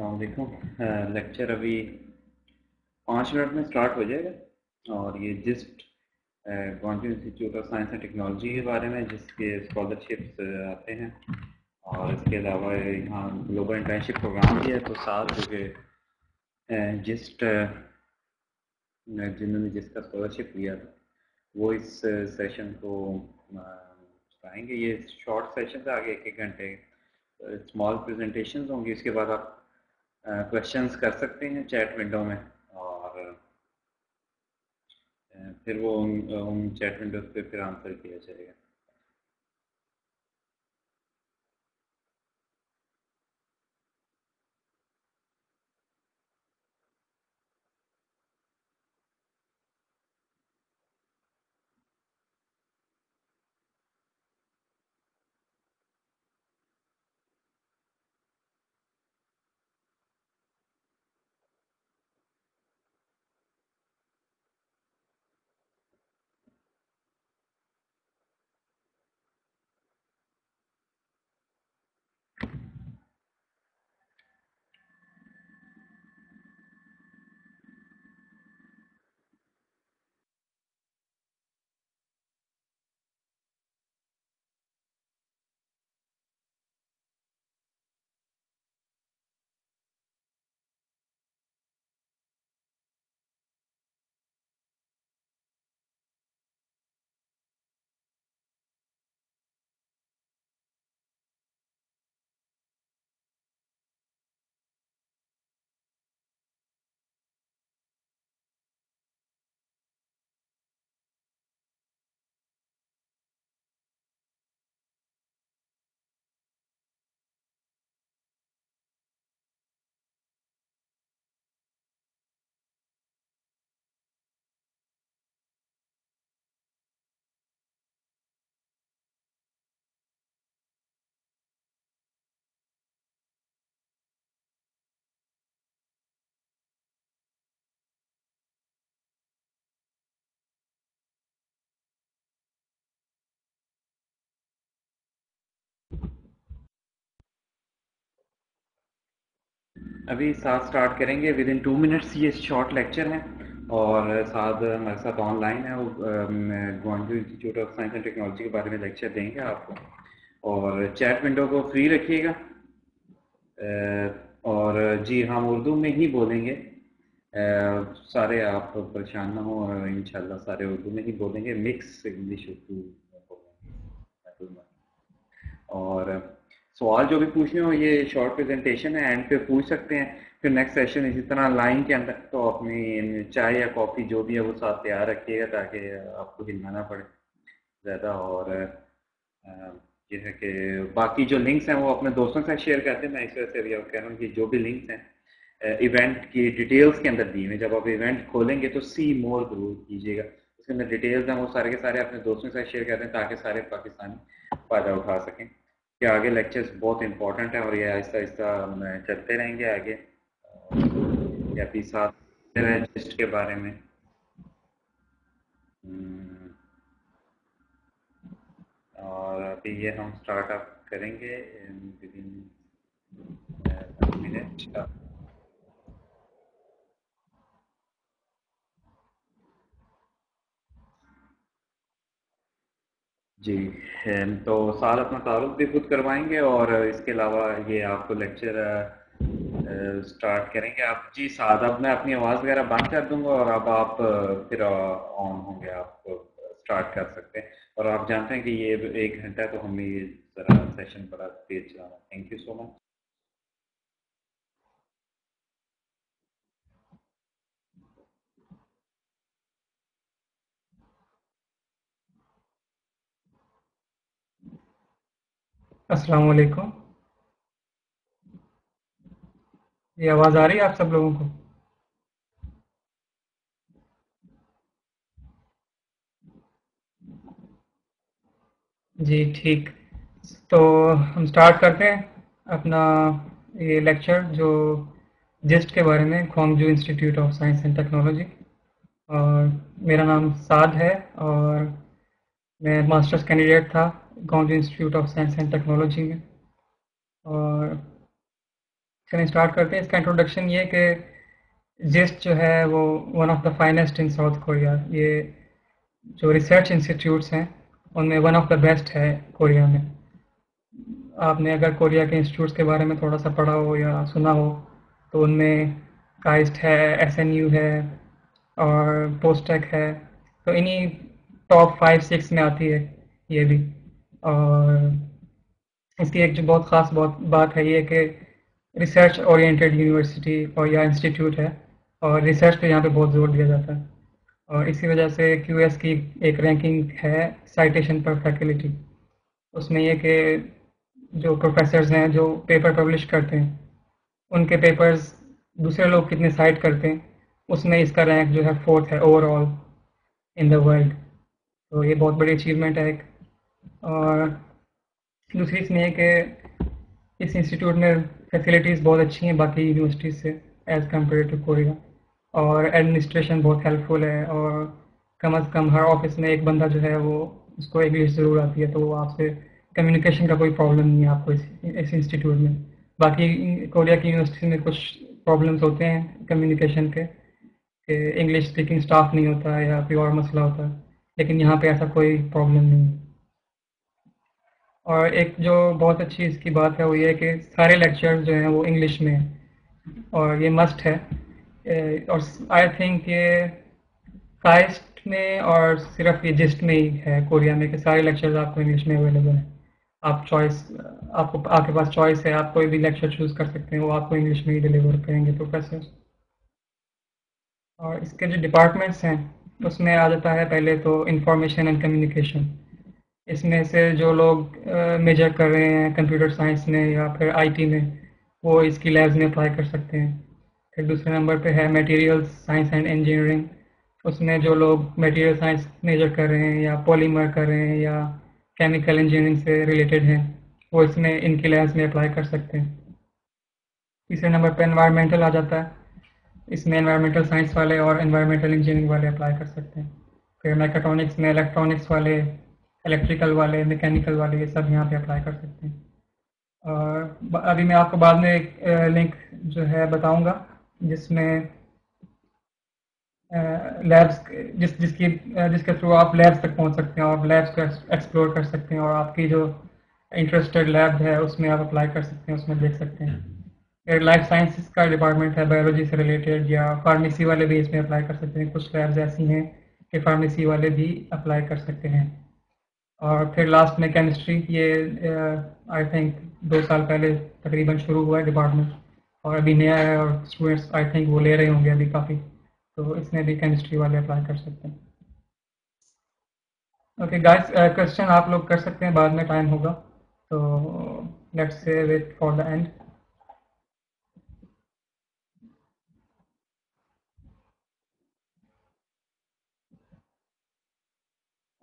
अस्सलाम वालेकुम। लेक्चर अभी 5 मिनट में स्टार्ट हो जाएगा और ये GIST Gwangju Institute of Science and Technology के बारे में जिसके स्कॉलरशिप्स आते हैं और इसके अलावा यहाँ ग्लोबल इंटर्नशिप प्रोग्राम भी है। तो साथ जो कि जिस्ट जिन्होंने जिसका स्कॉलरशिप लिया था वो इस सेशन को बताएंगे। ये शॉर्ट सेशन है, आगे 1-1 घंटे स्मॉल प्रेजेंटेशंस होंगी। इसके बाद आप क्वेश्चंस कर सकते हैं चैट विंडो में और फिर वो उन चैट विंडोज पे फिर आंसर किया जाएगा। अभी साथ स्टार्ट करेंगे विद इन 2 मिनट्स। ये शॉर्ट लेक्चर है और साथ हमारे साथ ऑनलाइन है वो Gwangju Institute of Science and Technology के बारे में लेक्चर देंगे आपको। और चैट विंडो को फ्री रखिएगा और जी हम उर्दू में ही बोलेंगे। सारे आप परेशान ना हो, इंशाल्लाह सारे उर्दू में ही बोलेंगे, मिक्स इंग्लिश उर्दू बोलेंगे। और सवाल जो भी पूछने हो ये शॉर्ट प्रेजेंटेशन है, एंड पे पूछ सकते हैं। फिर नेक्स्ट सेशन इसी तरह लाइन के अंदर तो अपनी चाय या कॉफ़ी जो भी है वो साथ तैयार रखिएगा ताकि आपको हिलना ना पड़े ज़्यादा। और ये है कि बाकी जो लिंक्स हैं वो अपने दोस्तों के साथ शेयर करते हैं। मैं इस वजह से अभी आपको कह रहा हूँ कि जो भी लिंक्स हैं इवेंट की डिटेल्स के अंदर दी हुई, जब आप इवेंट खोलेंगे तो सी मोर जरूर कीजिएगा। उसके अंदर डिटेल्स हैं वो सारे के सारे अपने दोस्तों के साथ शेयर करते हैं ताकि सारे पाकिस्तानी फ़ायदा उठा सकें कि आगे लेक्चर्स बहुत इंपॉर्टेंट है और ये आहिस्ता आहिस्ता चलते रहेंगे आगे। या अभी साथ जिस्ट के बारे में और अभी ये हम स्टार्टअप करेंगे विद इन 1 मिनट। जी तो साल अपना तारुफ भी खुद करवाएंगे और इसके अलावा ये आपको लेक्चर स्टार्ट करेंगे आप। जी साद, अब मैं अपनी आवाज़ वगैरह बंद कर दूंगा और अब आप फिर ऑन होंगे, आप स्टार्ट कर सकते हैं। और आप जानते हैं कि ये 1 घंटा है तो हमें ये ज़रा सेशन बड़ा तेज चलाना। Thank you so much. अस्सलाम वालेकुम। ये आवाज़ आ रही है आप सब लोगों को? जी ठीक। तो हम स्टार्ट करते हैं अपना ये लेक्चर जो जिस्ट के बारे में, Gwangju Institute of Science and Technology. और मेरा नाम साद है और मैं मास्टर्स कैंडिडेट था Gwangju Institute of Science and Technology में। और चलिए स्टार्ट करते हैं। इसका इंट्रोडक्शन ये कि जिस्ट जो है वो one of the finest in south Korea. ये जो रिसर्च इंस्टीट्यूट्स हैं उनमें वन ऑफ द बेस्ट है कोरिया में। आपने अगर कोरिया के इंस्टीट्यूट्स के बारे में थोड़ा सा पढ़ा हो या सुना हो तो उनमें काइस्ट है, एसएनयू है और पोस्टेक है। तो इन्हीं टॉप 5-6 में आती है ये भी। और इसकी एक जो बहुत ख़ास बात है ये कि रिसर्च ओरिएंटेड यूनिवर्सिटी और या इंस्टीट्यूट है और रिसर्च पे यहाँ पे बहुत ज़ोर दिया जाता है। और इसी वजह से क्यूएस की एक रैंकिंग है साइटेशन पर फैकल्टी। उसमें ये कि जो प्रोफेसर्स हैं जो पेपर पब्लिश करते हैं उनके पेपर्स दूसरे लोग कितने साइट करते हैं उसमें इसका रैंक जो है 4th है ओवरऑल इन द वर्ल्ड। तो ये बहुत बड़ी अचीवमेंट है एक। और दूसरी इसमें है कि इस इंस्टीट्यूट में फैसिलिटीज़ बहुत अच्छी हैं बाकी यूनिवर्सिटीज़ से एज़ कम्पेयर टू कोरिया। और एडमिनिस्ट्रेशन बहुत हेल्पफुल है और कम अज़ कम हर ऑफिस में एक बंदा जो है वो उसको इंग्लिश ज़रूर आती है, तो वो आपसे कम्युनिकेशन का कोई प्रॉब्लम नहीं है आपको इस इंस्टीट्यूट में। बाकी कोरिया की यूनिवर्सिटी में कुछ प्रॉब्लम्स होते हैं कम्युनिकेशन के कि इंग्लिश स्पीकिंग स्टाफ नहीं होता है या कोई और मसला होता है, लेकिन यहाँ पे ऐसा कोई प्रॉब्लम नहीं है। और एक जो बहुत अच्छी इसकी बात है वो ये है कि सारे लेक्चर्स जो हैं वो इंग्लिश में हैं और ये मस्ट है। और आई थिंक ये काइस्ट में और सिर्फ ये जिस्ट में ही है कोरिया में कि सारे लेक्चर्स आपको इंग्लिश में अवेलेबल हैं। आप चॉइस आपको आपके पास चॉइस है, आप कोई भी लेक्चर चूज़ कर सकते हैं, वो आपको इंग्लिश में ही डिलीवर करेंगे प्रोफेसर। और इसके जो डिपार्टमेंट्स हैं उसमें आ जाता है पहले तो इंफॉर्मेशन एंड कम्युनिकेशन। इसमें से जो लोग मेजर कर रहे हैं कंप्यूटर साइंस में या फिर आईटी में वो इसकी लैब्स में अप्लाई कर सकते हैं। फिर दूसरे नंबर पे है मटेरियल्स साइंस एंड इंजीनियरिंग। उसमें जो लोग मटेरियल साइंस मेजर कर रहे हैं या पॉलीमर कर रहे हैं या केमिकल इंजीनियरिंग से रिलेटेड हैं वो इसमें इनकी लैब्स में अप्लाई कर सकते हैं। तीसरे नंबर पे एनवायरमेंटल आ जाता है। इसमें एनवायरमेंटल साइंस वाले और एनवायरमेंटल इंजीनियरिंग वाले अप्लाई कर सकते हैं। फिर मैकेट्रॉनिक्स में इलेक्ट्रॉनिक्स वाले, इलेक्ट्रिकल वाले, मैकेनिकल वाले, ये सब यहाँ पे अप्लाई कर सकते हैं। और अभी मैं आपको बाद में एक लिंक जो है बताऊंगा जिसमें लैब्स जिसके थ्रू आप लैब्स तक पहुंच सकते हैं और लैब्स को एक्सप्लोर कर सकते हैं और आपकी जो इंटरेस्टेड लैब है उसमें आप अप्लाई कर सकते हैं, उसमें देख सकते हैं। फिर लाइफ साइंसेस का डिपार्टमेंट है बायोलॉजी से रिलेटेड, या फार्मेसी वाले भी इसमें अप्लाई कर सकते हैं। कुछ लैब्स ऐसी हैं कि फार्मेसी वाले भी अप्लाई कर सकते हैं। और फिर लास्ट में केमिस्ट्री, ये आई थिंक 2 साल पहले तकरीबन शुरू हुआ है डिपार्टमेंट और अभी नया है और स्टूडेंट्स आई थिंक वो ले रहे होंगे अभी काफ़ी, तो इसमें भी केमिस्ट्री वाले अप्लाई कर सकते हैं। ओके गाइस, क्वेश्चन आप लोग कर सकते हैं, बाद में टाइम होगा, तो let's save it for the end.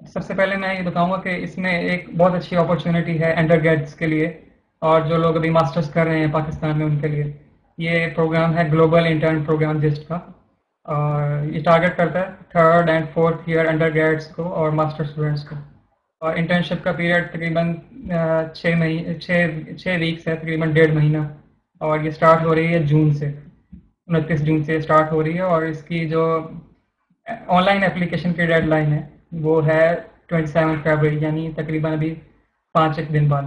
सबसे पहले मैं ये बताऊंगा कि इसमें एक बहुत अच्छी अपॉर्चुनिटी है अंडर ग्रेड्स के लिए और जो लोग अभी मास्टर्स कर रहे हैं पाकिस्तान में उनके लिए। ये प्रोग्राम है ग्लोबल इंटर्न प्रोग्राम जिस्ट का और ये टारगेट करता है 3rd and 4th year under grades को और मास्टर स्टूडेंट्स को। और इंटर्नशिप का पीरियड तकरीबन 6 वीक्स है, तकरीबन 1.5 महीना। और ये स्टार्ट हो रही है जून से, 29 जून से स्टार्ट हो रही है। और इसकी जो ऑनलाइन एप्लीकेशन की डेडलाइन है वो है 27 फरवरी, यानी तकरीबन अभी 5 दिन बाद,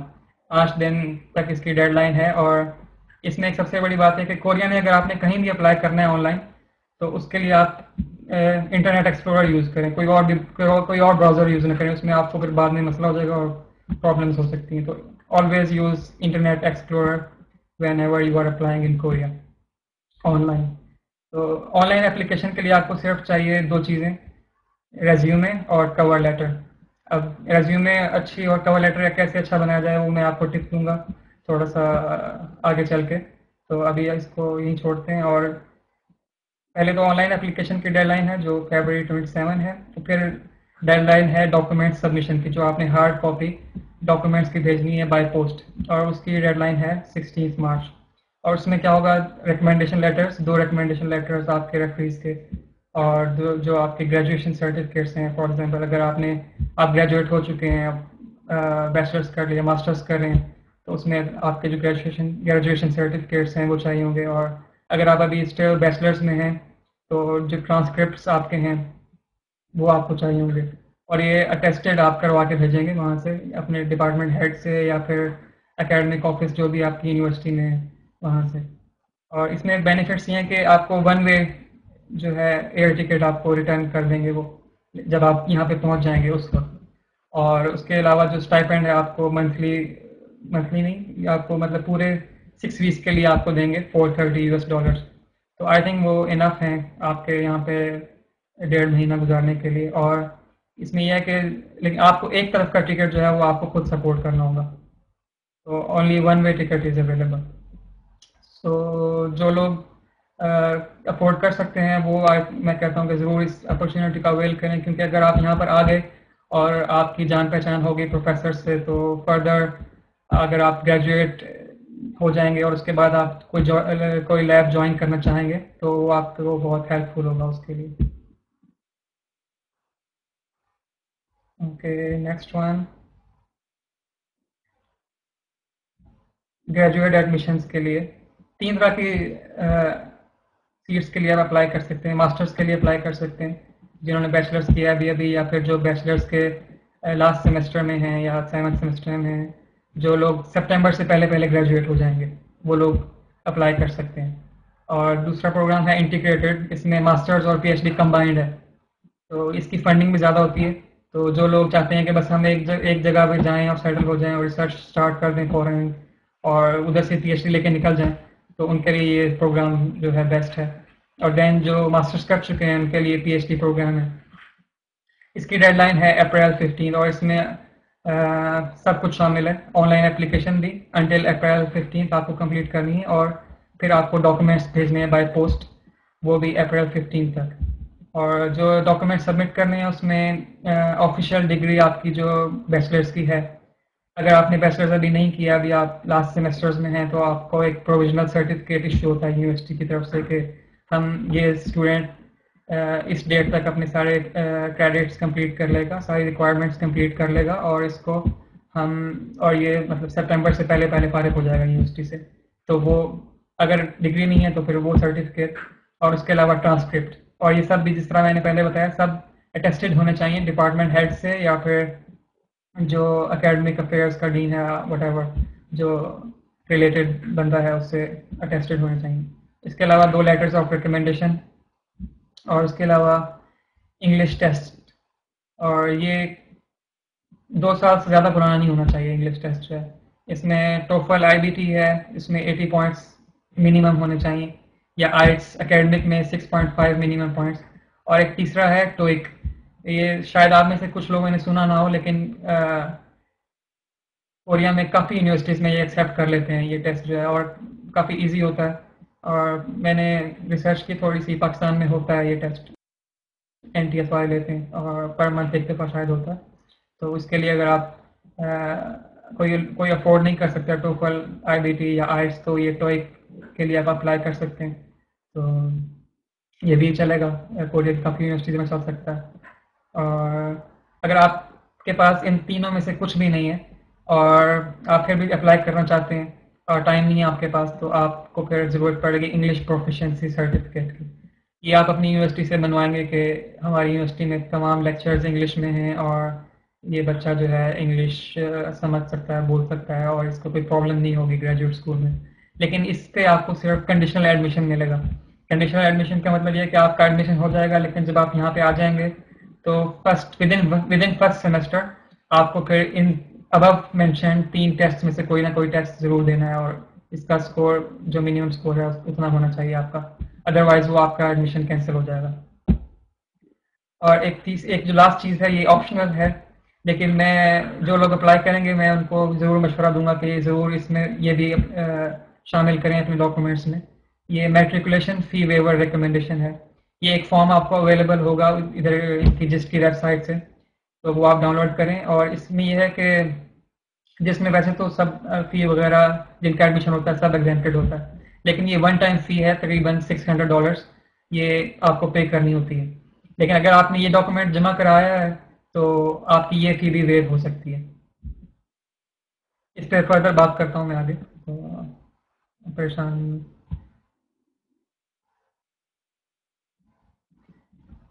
5 दिन तक इसकी डेडलाइन है। और इसमें एक सबसे बड़ी बात है कि कोरिया में अगर आपने कहीं भी अप्लाई करना है ऑनलाइन तो उसके लिए आप इंटरनेट एक्सप्लोरर यूज़ करें, कोई और ब्राउज़र यूज़ ना करें, उसमें आपको फिर बाद में मसला हो जाएगा और प्रॉब्लम्स हो सकती हैं। तो always use Internet Explorer whenever you are applying in Korea online. तो ऑनलाइन एप्लीकेशन के लिए आपको सिर्फ चाहिए 2 चीज़ें, रेज्यूमे और कवर लेटर। अब रेज्यूमे अच्छी और कवर लेटर कैसे अच्छा बनाया जाए वो मैं आपको टिप दूंगा थोड़ा सा आगे चल के। तो अभी इसको यहीं छोड़ते हैं। और पहले तो ऑनलाइन एप्लीकेशन की डेडलाइन है जो फरवरी 27 है। तो फिर डेडलाइन है डॉक्यूमेंट सबमिशन की, जो आपने हार्ड कॉपी डॉक्यूमेंट्स की भेजनी है बाय पोस्ट, और उसकी डेडलाइन है 16 मार्च। और उसमें क्या होगा, रिकमेंडेशन लेटर्स, 2 रिकमेंडेशन लेटर्स आपके रेफरीज के और जो आपके ग्रेजुएशन सर्टिफिकेट्स हैं। फॉर एग्जांपल अगर आप ग्रेजुएट हो चुके हैं, बैचलर्स कर लिया, मास्टर्स कर रहे हैं, तो उसमें आपके जो ग्रेजुएशन सर्टिफिकेट्स हैं वो चाहिए होंगे, और अगर आप अभी स्टिल बैचलर्स में हैं तो जो ट्रांसक्रिप्ट्स आपके हैं वो आपको चाहिए होंगे, और ये अटेस्टेड आप करवा के भेजेंगे वहाँ से अपने डिपार्टमेंट हेड से या फिर एकेडमिक ऑफिस जो भी आपकी यूनिवर्सिटी में है वहाँ से। और इसमें बेनिफिट्स ये हैं कि आपको वन वे जो है एयर टिकट आपको रिटर्न कर देंगे वो जब आप यहाँ पे पहुँच जाएंगे उस वक्त। और उसके अलावा जो स्टाइपेंड है आपको मंथली मंथली नहीं, आपको मतलब पूरे 6 वीक्स के लिए आपको देंगे $430। तो आई थिंक वो इनफ है आपके यहाँ पे 1.5 महीना गुजारने के लिए। और इसमें यह है कि लेकिन आपको एक तरफ का टिकट जो है वो आपको खुद सपोर्ट करना होगा, तो only one way ticket is available. So जो लोग अफोर्ड कर सकते हैं वो मैं कहता हूँ कि ज़रूर इस अपॉर्चुनिटी का अवेल करें, क्योंकि अगर आप यहाँ पर आ गए और आपकी जान पहचान होगी प्रोफेसर से, तो फर्दर अगर आप ग्रेजुएट हो जाएंगे और उसके बाद आप कोई लैब ज्वाइन करना चाहेंगे तो वो आपको बहुत हेल्पफुल होगा उसके लिए। Okay, next one, graduate admissions के लिए 3 तरह की सीट्स के लिए आप अप्लाई कर सकते हैं। मास्टर्स के लिए अप्लाई कर सकते हैं जिन्होंने बैचलर्स किया अभी अभी, या फिर जो बैचलर्स के लास्ट सेमेस्टर में हैं या 7th सेमेस्टर में हैं, जो लोग सितंबर से पहले पहले ग्रेजुएट हो जाएंगे वो लोग अप्लाई कर सकते हैं। और दूसरा प्रोग्राम है इंटीग्रेटेड, इसमें मास्टर्स और पीएचडी कंबाइंड है, तो इसकी फंडिंग भी ज़्यादा होती है। तो जो लोग चाहते हैं कि बस हम एक जगह पे जाएं और सेटल हो जाएं और रिसर्च स्टार्ट कर दें फॉरेन और उधर से पीएचडी लेके निकल जाएं, तो उनके लिए ये प्रोग्राम जो है बेस्ट है। और देन जो मास्टर्स कर चुके हैं उनके लिए पीएचडी प्रोग्राम है। इसकी डेडलाइन है अप्रैल 15 और इसमें सब कुछ शामिल है। ऑनलाइन एप्लीकेशन भी अंटिल अप्रैल 15 आपको कंप्लीट करनी है, और फिर आपको डॉक्यूमेंट्स भेजने हैं बाय पोस्ट, वो भी अप्रैल 15 तक। और जो डॉक्यूमेंट सबमिट करने हैं उसमें ऑफिशियल डिग्री आपकी जो बैचलर्स की है, अगर आपने बैचलर्स अभी नहीं किया, अभी आप लास्ट सेमेस्टर्स में हैं, तो आपको एक प्रोविजनल सर्टिफिकेट इशू होता है यूनिवर्सिटी की तरफ से कि हम ये स्टूडेंट इस डेट तक अपने सारे क्रेडिट्स कंप्लीट कर लेगा, सारी रिक्वायरमेंट्स कंप्लीट कर लेगा, और इसको हम और ये मतलब सितंबर से पहले पहले फारिग हो जाएगा यूनिवर्सिटी से। तो वो अगर डिग्री नहीं है तो फिर वो सर्टिफिकेट, और उसके अलावा ट्रांसक्रिप्ट, और ये सब भी जिस तरह मैंने पहले बताया सब अटेस्टेड होने चाहिए डिपार्टमेंट हेड से या फिर जो एकेडमिक अफेयर्स का डीन है वट जो रिलेटेड बंदा है उससे अटेस्टेड होने चाहिए। इसके अलावा 2 लेटर्स ऑफ रिकमेंडेशन, और उसके अलावा इंग्लिश टेस्ट, और ये 2 साल से ज़्यादा पुराना नहीं होना चाहिए इंग्लिश टेस्ट जो है। इसमें टोफल आईबीटी है, इसमें 80 पॉइंट्स मिनिमम होने चाहिए, या आइट्स एकेडमिक में 6.5 मिनिमम पॉइंट्स। और एक तीसरा है टोइक, ये शायद आप में से कुछ लोगों ने सुना ना हो, लेकिन कोरिया में काफ़ी यूनिवर्सिटीज़ में ये एक्सेप्ट कर लेते हैं ये टेस्ट जो है, और काफ़ी इजी होता है। और मैंने रिसर्च की थोड़ी सी, पाकिस्तान में होता है ये टेस्ट, एनटीएस वाले लेते हैं और पर मंथ एक दफ़ा शायद होता है। तो उसके लिए अगर आप कोई अफोर्ड नहीं कर सकता टोफल आईबीटी या आइट्स, तो ये टोइक के लिए आप अप्लाई कर सकते हैं, तो ये भी चलेगा, कोरिया की काफ़ी यूनिवर्सिटीज़ में चल सकता है। और अगर आपके पास इन तीनों में से कुछ भी नहीं है और आप फिर भी अप्लाई करना चाहते हैं और टाइम नहीं है आपके पास, तो आपको फिर ज़रूरत पड़ेगी इंग्लिश प्रोफिशिएंसी सर्टिफिकेट की। ये आप अपनी यूनिवर्सिटी से बनवाएंगे कि हमारी यूनिवर्सिटी में तमाम लेक्चर्स इंग्लिश में हैं और ये बच्चा जो है इंग्लिश समझ सकता है, बोल सकता है, और इसको कोई प्रॉब्लम नहीं होगी ग्रेजुएट स्कूल में। लेकिन इस पर आपको सिर्फ कंडीशनल एडमिशन मिलेगा। कंडीशनल एडमिशन का मतलब ये है कि आपका एडमिशन हो जाएगा, लेकिन जब आप यहाँ पे आ जाएंगे तो विद इन फर्स्ट सेमेस्टर आपको फिर इन अबव मेंशन 3 टेस्ट में से कोई ना कोई टेस्ट जरूर देना है, और इसका स्कोर जो मिनिमम स्कोर है उतना होना चाहिए आपका, अदरवाइज वो आपका एडमिशन कैंसिल हो जाएगा। और एक जो लास्ट चीज़ है, ये ऑप्शनल है, लेकिन मैं जो लोग अप्लाई करेंगे मैं उनको ज़रूर मशवरा दूंगा कि ज़रूर इसमें ये भी शामिल करें अपने डॉक्यूमेंट्स में। ये मैट्रिकुलेशन फ़ी वेवर रिकमेंडेशन है, ये एक फॉर्म आपको अवेलेबल होगा इधर इनकी जिसकी वेबसाइट से, तो वो आप डाउनलोड करें। और इसमें यह है कि जिसमें वैसे तो सब फ़ी वगैरह जिनका एडमिशन होता है सब एग्जेम्प्टेड होता है, लेकिन ये वन टाइम फ़ी है तकरीबन $600, ये आपको पे करनी होती है। लेकिन अगर आपने ये डॉक्यूमेंट जमा कराया है तो आपकी ये फ़ी भी वेव हो सकती है। इस पर फर्दर बात करता हूँ मैं आगे, तो परेशान नहीं हो।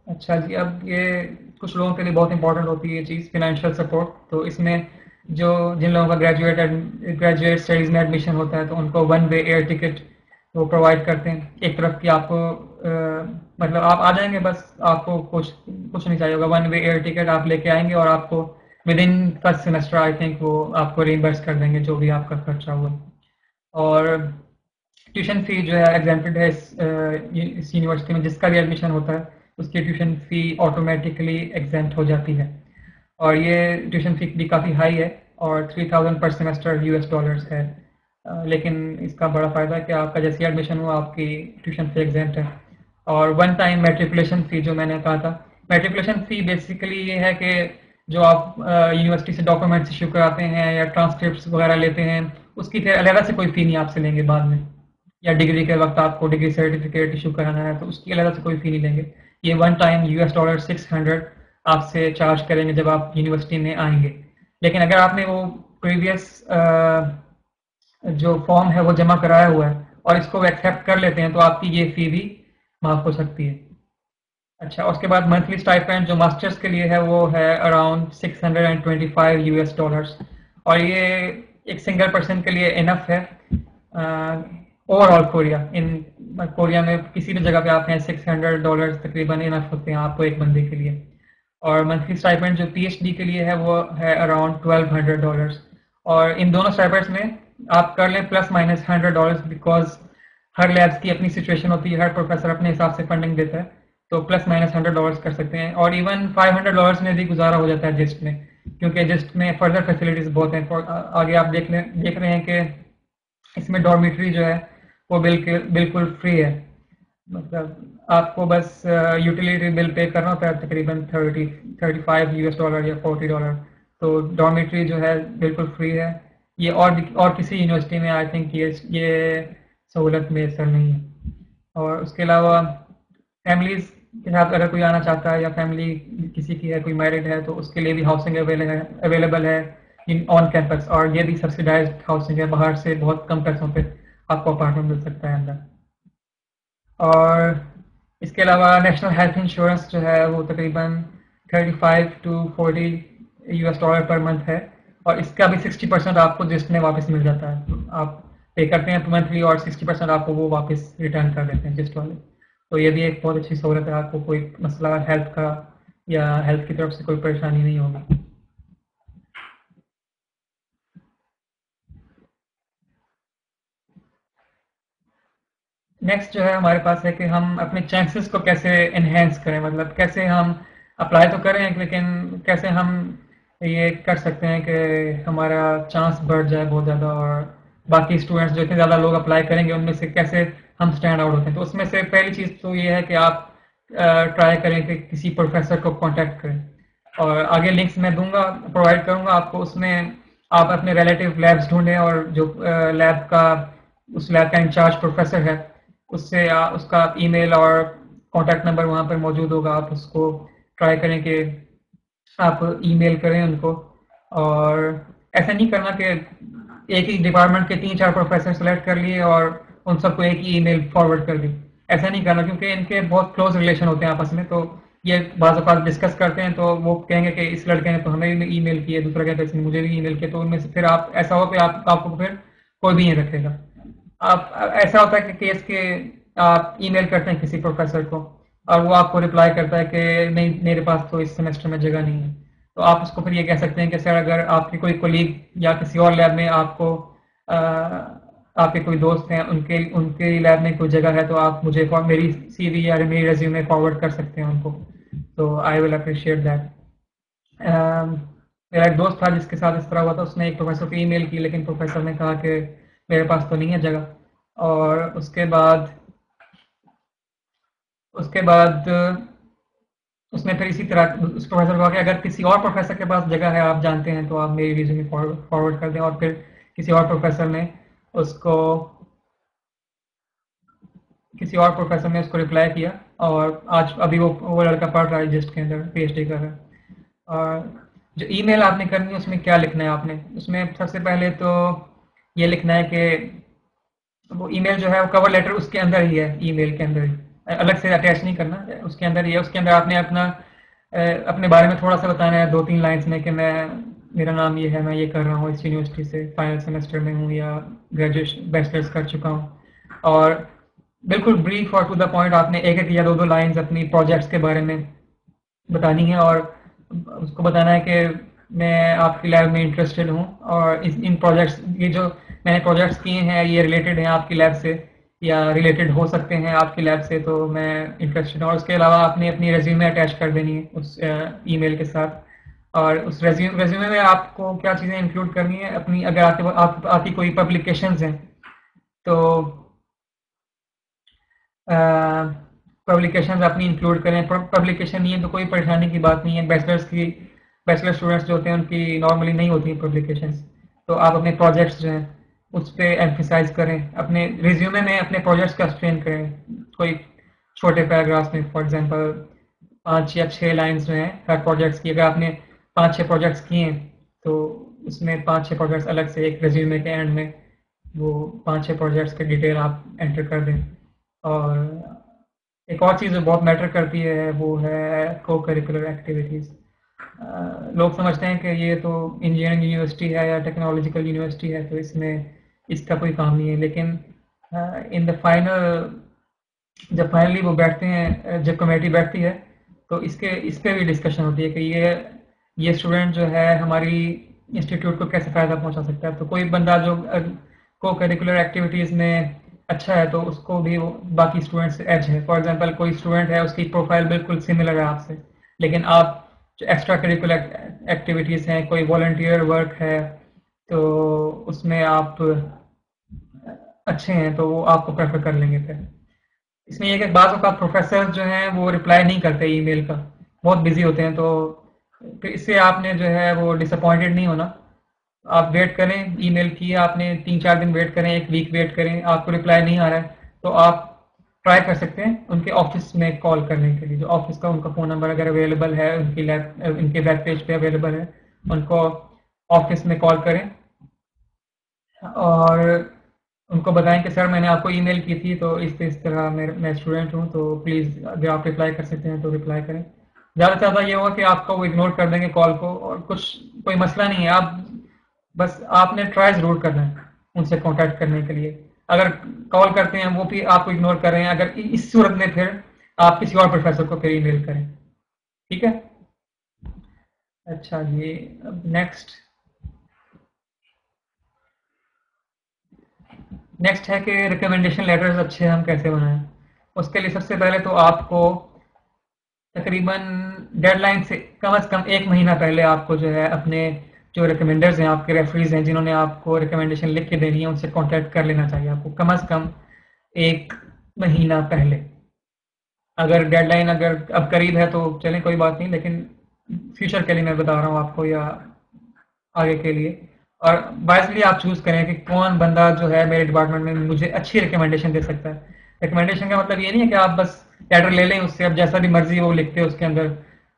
अच्छा जी, अब ये कुछ लोगों के लिए बहुत इंपॉर्टेंट होती है ये चीज़, फिनेंशियल सपोर्ट। तो इसमें जो जिन लोगों का ग्रेजुएट स्टडीज़ में एडमिशन होता है, तो उनको वन वे एयर टिकट वो प्रोवाइड करते हैं। एक तरफ की आपको मतलब आप आ जाएंगे, बस आपको कुछ कुछ नहीं चाहिए होगा, वन वे एयर टिकट आप लेके आएंगे और आपको with in first semester I think वो आपको रिइम्बर्स कर देंगे जो भी आपका खर्चा हुआ। और ट्यूशन फी जो है एग्जेम्प्टेड है इस यूनिवर्सिटी में, जिसका भी एडमिशन होता है उसकी ट्यूशन फी ऑटोमेटिकली एग्जेम्प्ट हो जाती है। और ये ट्यूशन फी भी काफ़ी हाई है, और 3000 पर सेमेस्टर यूएस डॉलर्स है। लेकिन इसका बड़ा फ़ायदा है कि आपका जैसे एडमिशन हुआ आपकी ट्यूशन फी एग्जेम्प्ट है। और वन टाइम मेट्रिकुलेशन फ़ी जो मैंने कहा था, मेट्रिकुलेशन फ़ी बेसिकली ये है कि जो आप यूनिवर्सिटी से डॉक्यूमेंट्स इशू कराते हैं या ट्रांसक्रिप्ट्स वगैरह लेते हैं, उसकी फिर अलग से कोई फ़ी नहीं आपसे लेंगे बाद में। या डिग्री के वक्त आपको डिग्री सर्टिफिकेट इशू कराना है तो उसकी अलग से कोई फ़ी नहीं लेंगे। ये वन टाइम यूएस डॉलर 600 आपसे चार्ज करेंगे जब आप यूनिवर्सिटी में आएंगे। लेकिन अगर आपने वो प्रीवियस जो फॉर्म है वो जमा कराया हुआ है और इसको एक्सेप्ट कर लेते हैं, तो आपकी ये फ़ी भी माफ़ हो सकती है। अच्छा, उसके बाद मंथली स्टाइपेंड जो मास्टर्स के लिए है वो है अराउंड 625 यूएस डॉलर्स। और ये एक सिंगल पर्सन के लिए इनफ है। ओवरऑल कोरिया, इन कोरिया में किसी भी जगह पे आप हैं, $600 तकरीबन इनफ होते हैं आपको एक बंदे के लिए। और मंथली स्टाइपेंड जो पीएचडी के लिए है वो है अराउंड $1200। और इन दोनों स्टाइपेंड्स में आप कर लें plus minus $100, because her labs की अपनी सिचुएशन होती है, हर प्रोफेसर अपने हिसाब से फंडिंग देता है। तो प्लस माइनस $100 कर सकते हैं, और इवन $500 में भी गुजारा हो जाता है जिस्ट में, क्योंकि जिस्ट में फर्दर फैसिलिटीज बहुत हैं। आगे आप देख रहे हैं कि इसमें डॉर्मिटरी जो है वो बिल्कुल बिल्कुल फ्री है। मतलब आपको बस यूटिलिटी बिल पे करना होता है तकरीबन 35 यूएस डॉलर या $40। तो डॉर्मिटरी जो है बिल्कुल फ्री है। ये और किसी यूनिवर्सिटी में आई थिंक ये सहूलत मैसर नहीं है। और उसके अलावा फैमिलीज के साथ अगर कोई आना चाहता है या फैमिली किसी की है, कोई मैरिड है, तो उसके लिए भी हाउसिंग अवेलेबल है इन ऑन कैंपस। और ये भी सब्सिडाइज्ड हाउसिंग है, बाहर से बहुत कम पैसों पे आपको अपार्टमेंट मिल सकता है अंदर। और इसके अलावा नेशनल हेल्थ इंश्योरेंस जो है वो तकरीबन 35 to 40 US dollar per month है। और इसका भी 60% आपको जिसमें वापस मिल जाता है। तो आप पे करते हैं मंथली और 60% आपको वो वापस रिटर्न कर देते हैं जिस्ट वाले। तो ये भी एक बहुत अच्छी सहूलत है, आपको कोई मसला हेल्थ का या हेल्थ की तरफ से कोई परेशानी नहीं होगी। नेक्स्ट जो है हमारे पास है कि हम अपने चांसेस को कैसे एनहेंस करें, मतलब कैसे हम अप्लाई तो करें लेकिन कैसे हम ये कर सकते हैं कि हमारा चांस बढ़ जाए बहुत ज़्यादा, और बाकी स्टूडेंट्स जो इतने ज़्यादा लोग अप्लाई करेंगे उनमें से कैसे हम स्टैंड आउट होते हैं। तो उसमें से पहली चीज़ तो ये है कि आप ट्राई करें कि किसी प्रोफेसर को कांटेक्ट करें। और आगे लिंक्स मैं दूंगा, प्रोवाइड करूंगा आपको, उसमें आप अपने रिलेटिव लैब्स ढूंढें और जो लैब का उस लैब का इंचार्ज प्रोफेसर है उससे उसका ईमेल और कांटेक्ट नंबर वहाँ पर मौजूद होगा। आप उसको ट्राई करें कि आप ईमेल करें उनको। और ऐसा नहीं करना कि एक ही डिपार्टमेंट के 3-4 प्रोफेसर सेलेक्ट कर लिए और उन सबको एक ही ईमेल फॉरवर्ड कर दी। ऐसा नहीं करना, क्योंकि इनके बहुत क्लोज रिलेशन होते हैं आपस में। तो ये बाज़ औक़ात डिस्कस करते हैं तो वो कहेंगे कि इस लड़के ने तो हमें भी ईमेल किया, दूसरा कहता है इसने मुझे भी ईमेल किया। तो उनमें से फिर आप ऐसा हो कि आपको फिर कोई भी नहीं रखेगा। आप ऐसा होता है कि केस के आप ईमेल करते हैं किसी प्रोफेसर को और वो आपको रिप्लाई करता है कि नहीं, मेरे पास तो इस सेमेस्टर में जगह नहीं है। तो आप उसको फिर ये कह सकते हैं कि सर, अगर आपके कोई कोलीग या किसी और लैब में आपको आपके कोई दोस्त हैं, उनके उनके लैब में कोई जगह है, तो आप मुझे मेरी सीवी या मेरी रेज्यूमे फॉरवर्ड कर सकते हैं उनको। तो आई विल अप्रिशिएट दैट। मेरा एक दोस्त था जिसके साथ इस तरह हुआ था, उसने एक प्रोफेसर को ईमेल की लेकिन प्रोफेसर ने कहा कि मेरे पास तो नहीं है जगह। और उसके बाद उसने फिर इसी तरह उस प्रोफेसर को कहा कि अगर किसी और प्रोफेसर के पास जगह है आप जानते हैं तो आप मेरी रिज्यूमे फॉरवर्ड कर दें। और फिर किसी और प्रोफेसर ने उसको किसी और प्रोफेसर ने उसको रिप्लाई किया, और आज अभी वो लड़का पढ़ रहा है जिस्ट के अंदर, पीएचडी कर रहा है। जो ईमेल आपने करनी है उसमें क्या लिखना है आपने, उसमें सबसे पहले तो ये लिखना है कि वो ईमेल जो है वो कवर लेटर उसके अंदर ही है, ईमेल के अंदर ही, अलग से अटैच नहीं करना, उसके अंदर ही है। उसके अंदर आपने अपना अपने बारे में थोड़ा सा बताना है 2-3 लाइन्स में कि मैं, मेरा नाम ये है, मैं ये कर रहा हूँ, इस यूनिवर्सिटी से फाइनल सेमेस्टर में हूँ या ग्रेजुएशन बैचलर्स कर चुका हूँ। और बिल्कुल ब्रीफ और टू द पॉइंट आपने एक एक या दो दो लाइन्स अपनी प्रोजेक्ट्स के बारे में बतानी है, और उसको बताना है कि मैं आपकी लैब में इंटरेस्टेड हूँ और इन प्रोजेक्ट्स, ये जो मैंने प्रोजेक्ट्स किए हैं ये रिलेटेड हैं आपकी लैब से या रिलेटेड हो सकते हैं आपकी लैब से, तो मैं इंटरेस्टेड हूँ। और उसके अलावा आपने अपनी रेज्यूमे अटैच कर देनी है उस ईमेल के साथ। और उस रेज्यूमे में आपको क्या चीज़ें इंक्लूड करनी है अपनी, अगर आपकी कोई पब्लिकेशंस हैं तो पब्लिकेशंस अपनी इंक्लूड करें। पब्लिकेशन नहीं है तो कोई परेशानी की बात नहीं है, बैचलर स्टूडेंट्स जो होते हैं उनकी नॉर्मली नहीं होती पब्लिकेशंस। तो आप अपने प्रोजेक्ट्स जो हैं उस पर एम्फिसाइज करें, अपने रिज्यूमे में अपने प्रोजेक्ट्स का एक्सप्लेन करें कोई छोटे पैराग्राफ्स में, फॉर एग्जांपल 5 या 6 लाइन्स जो हैं हर प्रोजेक्ट्स की। अगर आपने 5-6 प्रोजेक्ट्स किए हैं तो उसमें 5-6 प्रोजेक्ट्स अलग से एक रिज्यूमे के एंड में वो 5-6 प्रोजेक्ट्स की डिटेल आप एंटर कर दें। और एक और चीज़ जो बहुत मैटर करती है वो है को करिकुलर एक्टिविटीज़। लोग समझते हैं कि ये तो इंजीनियरिंग यूनिवर्सिटी है या टेक्नोलॉजिकल यूनिवर्सिटी है तो इसमें इसका कोई काम नहीं है, लेकिन इन द फाइनल जब फाइनली वो बैठते हैं, जब कमेटी बैठती है तो इस पे भी डिस्कशन होती है कि ये स्टूडेंट जो है हमारी इंस्टीट्यूट को कैसे फ़ायदा पहुंचा सकता है। तो कोई बंदा जो को करिकुलर एक्टिविटीज़ में अच्छा है तो उसको भी बाकी स्टूडेंट्स से एज है। फॉर एग्जांपल कोई स्टूडेंट है उसकी प्रोफाइल बिल्कुल सिमिलर है आपसे, लेकिन आप जो एक्स्ट्रा करिकुलर एक्टिविटीज़ हैं, कोई वॉलंटियर वर्क है तो उसमें आप अच्छे हैं तो वो आपको प्रेफर कर लेंगे फिर। इसमें ये कि बाज़ औक़ात प्रोफेसर जो हैं वो रिप्लाई नहीं करते ईमेल का, बहुत बिजी होते हैं, तो फिर इससे आपने जो है वो डिसअपॉइंटेड नहीं होना। आप वेट करें, ईमेल किए आपने 3-4 दिन वेट करें, 1 वीक वेट करें, आपको रिप्लाई नहीं आ रहा है तो आप ट्राई कर सकते हैं उनके ऑफिस में कॉल करने के लिए। जो ऑफिस का उनका फ़ोन नंबर अगर अवेलेबल है, उनके वेब पेज पे अवेलेबल है, उनको ऑफिस में कॉल करें और उनको बताएं कि सर मैंने आपको ईमेल की थी तो इस तरह मैं स्टूडेंट हूँ, तो प्लीज़ अगर आप रिप्लाई कर सकते हैं तो रिप्लाई करें। ज़्यादा से ज़्यादा ये होगा कि आपका वो इग्नोर कर देंगे कॉल को, और कोई मसला नहीं है। आप बस आपने ट्राई ज़रूर करना है उनसे कांटेक्ट करने के लिए। अगर कॉल करते हैं वो भी आपको इग्नोर कर रहे हैं, अगर इस सूरत में फिर आप किसी और प्रोफेसर को फिर ईमेल करें, ठीक है। अच्छा जी, अब नेक्स्ट है कि रिकमेंडेशन लेटर्स अच्छे हम कैसे बनाएं। उसके लिए सबसे पहले तो आपको तकरीबन डेडलाइन से कम 1 महीना पहले आपको जो है अपने जो रिकमेंडर्स हैं, आपके रेफरीज हैं जिन्होंने आपको रिकमेंडेशन लिख के देनी है, उनसे कांटेक्ट कर लेना चाहिए आपको कम 1 महीना पहले। अगर डेडलाइन अगर अब करीब है तो चलें कोई बात नहीं, लेकिन फ्यूचर के लिए मैं बता रहा हूँ आपको या आगे के लिए। और वाइजली आप चूज करें कि कौन बंदा जो है मेरे डिपार्टमेंट में मुझे अच्छी रिकमेंडेशन दे सकता है। रिकमेंडेशन का मतलब ये नहीं है कि आप बस लेटर ले लें उससे, अब जैसा भी मर्जी वो लिखते हैं उसके अंदर,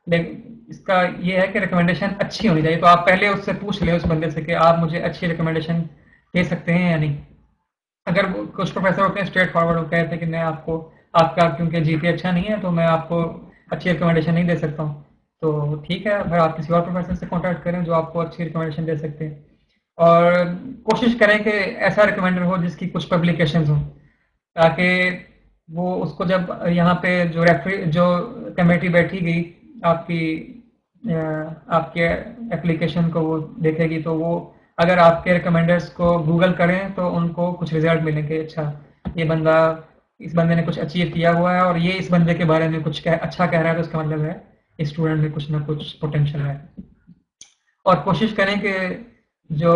लेकिन इसका ये है कि रिकमेंडेशन अच्छी होनी चाहिए। तो आप पहले उससे पूछ लें उस बंदे से कि आप मुझे अच्छी रिकमेंडेशन दे सकते हैं या नहीं। अगर कुछ प्रोफेसर होते हैं स्ट्रेट फॉरवर्ड, वो कहते हैं कि मैं आपको, आपका क्योंकि जीपीए अच्छा नहीं है तो मैं आपको अच्छी रिकमेंडेशन नहीं दे सकता हूँ, तो ठीक है फिर आप किसी और प्रोफेसर से कांटेक्ट करें जो आपको अच्छी रिकमेंडेशन दे सकते हैं। और कोशिश करें कि ऐसा रिकमेंडर हो जिसकी कुछ पब्लिकेशंस हो, ताकि वो उसको जब यहाँ पे जो कमेटी बैठेगी आपकी आपके एप्लीकेशन को वो देखेगी, तो वो अगर आपके रिकमेंडर्स को गूगल करें तो उनको कुछ रिजल्ट मिलेंगे। अच्छा, ये बंदा, इस बंदे ने कुछ अचीव किया हुआ है और ये इस बंदे के बारे में कुछ अच्छा कह रहा है, तो उसका मतलब है इस स्टूडेंट में कुछ ना कुछ पोटेंशियल है। और कोशिश करें कि जो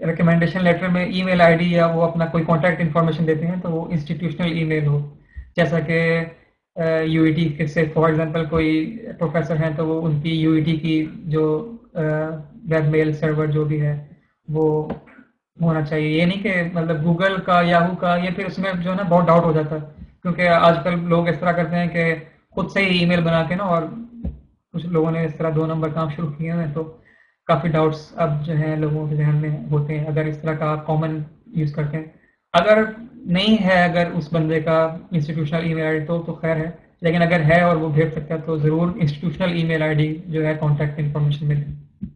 रिकमेंडेशन लेटर में ईमेल आईडी या वो अपना कोई कांटेक्ट इन्फॉर्मेशन देते हैं तो वो इंस्टीट्यूशनल ईमेल हो, जैसा कि यूईटी से फॉर एग्जांपल कोई प्रोफेसर हैं तो वो उनकी यूईटी की जो वेब मेल सर्वर जो भी है वो होना चाहिए। ये नहीं कि मतलब गूगल का, याहू का, ये फिर उसमें जो है ना बहुत डाउट हो जाता है, क्योंकि आजकल लोग इस तरह करते हैं कि खुद से ही ईमेल बना के ना और कुछ लोगों ने इस तरह 2 नंबर काम शुरू किए हैं, तो काफ़ी डाउट्स अब जो है लोगों के ज़हन में होते हैं अगर इस तरह का आप कॉमन यूज़ करते हैं। अगर नहीं है, अगर उस बंदे का इंस्टीट्यूशनल ईमेल आईडी तो खैर है, लेकिन अगर है और वो भेज सकता है तो ज़रूर इंस्टीट्यूशनल ईमेल आईडी जो है कॉन्टैक्ट इन्फॉर्मेशन में दें।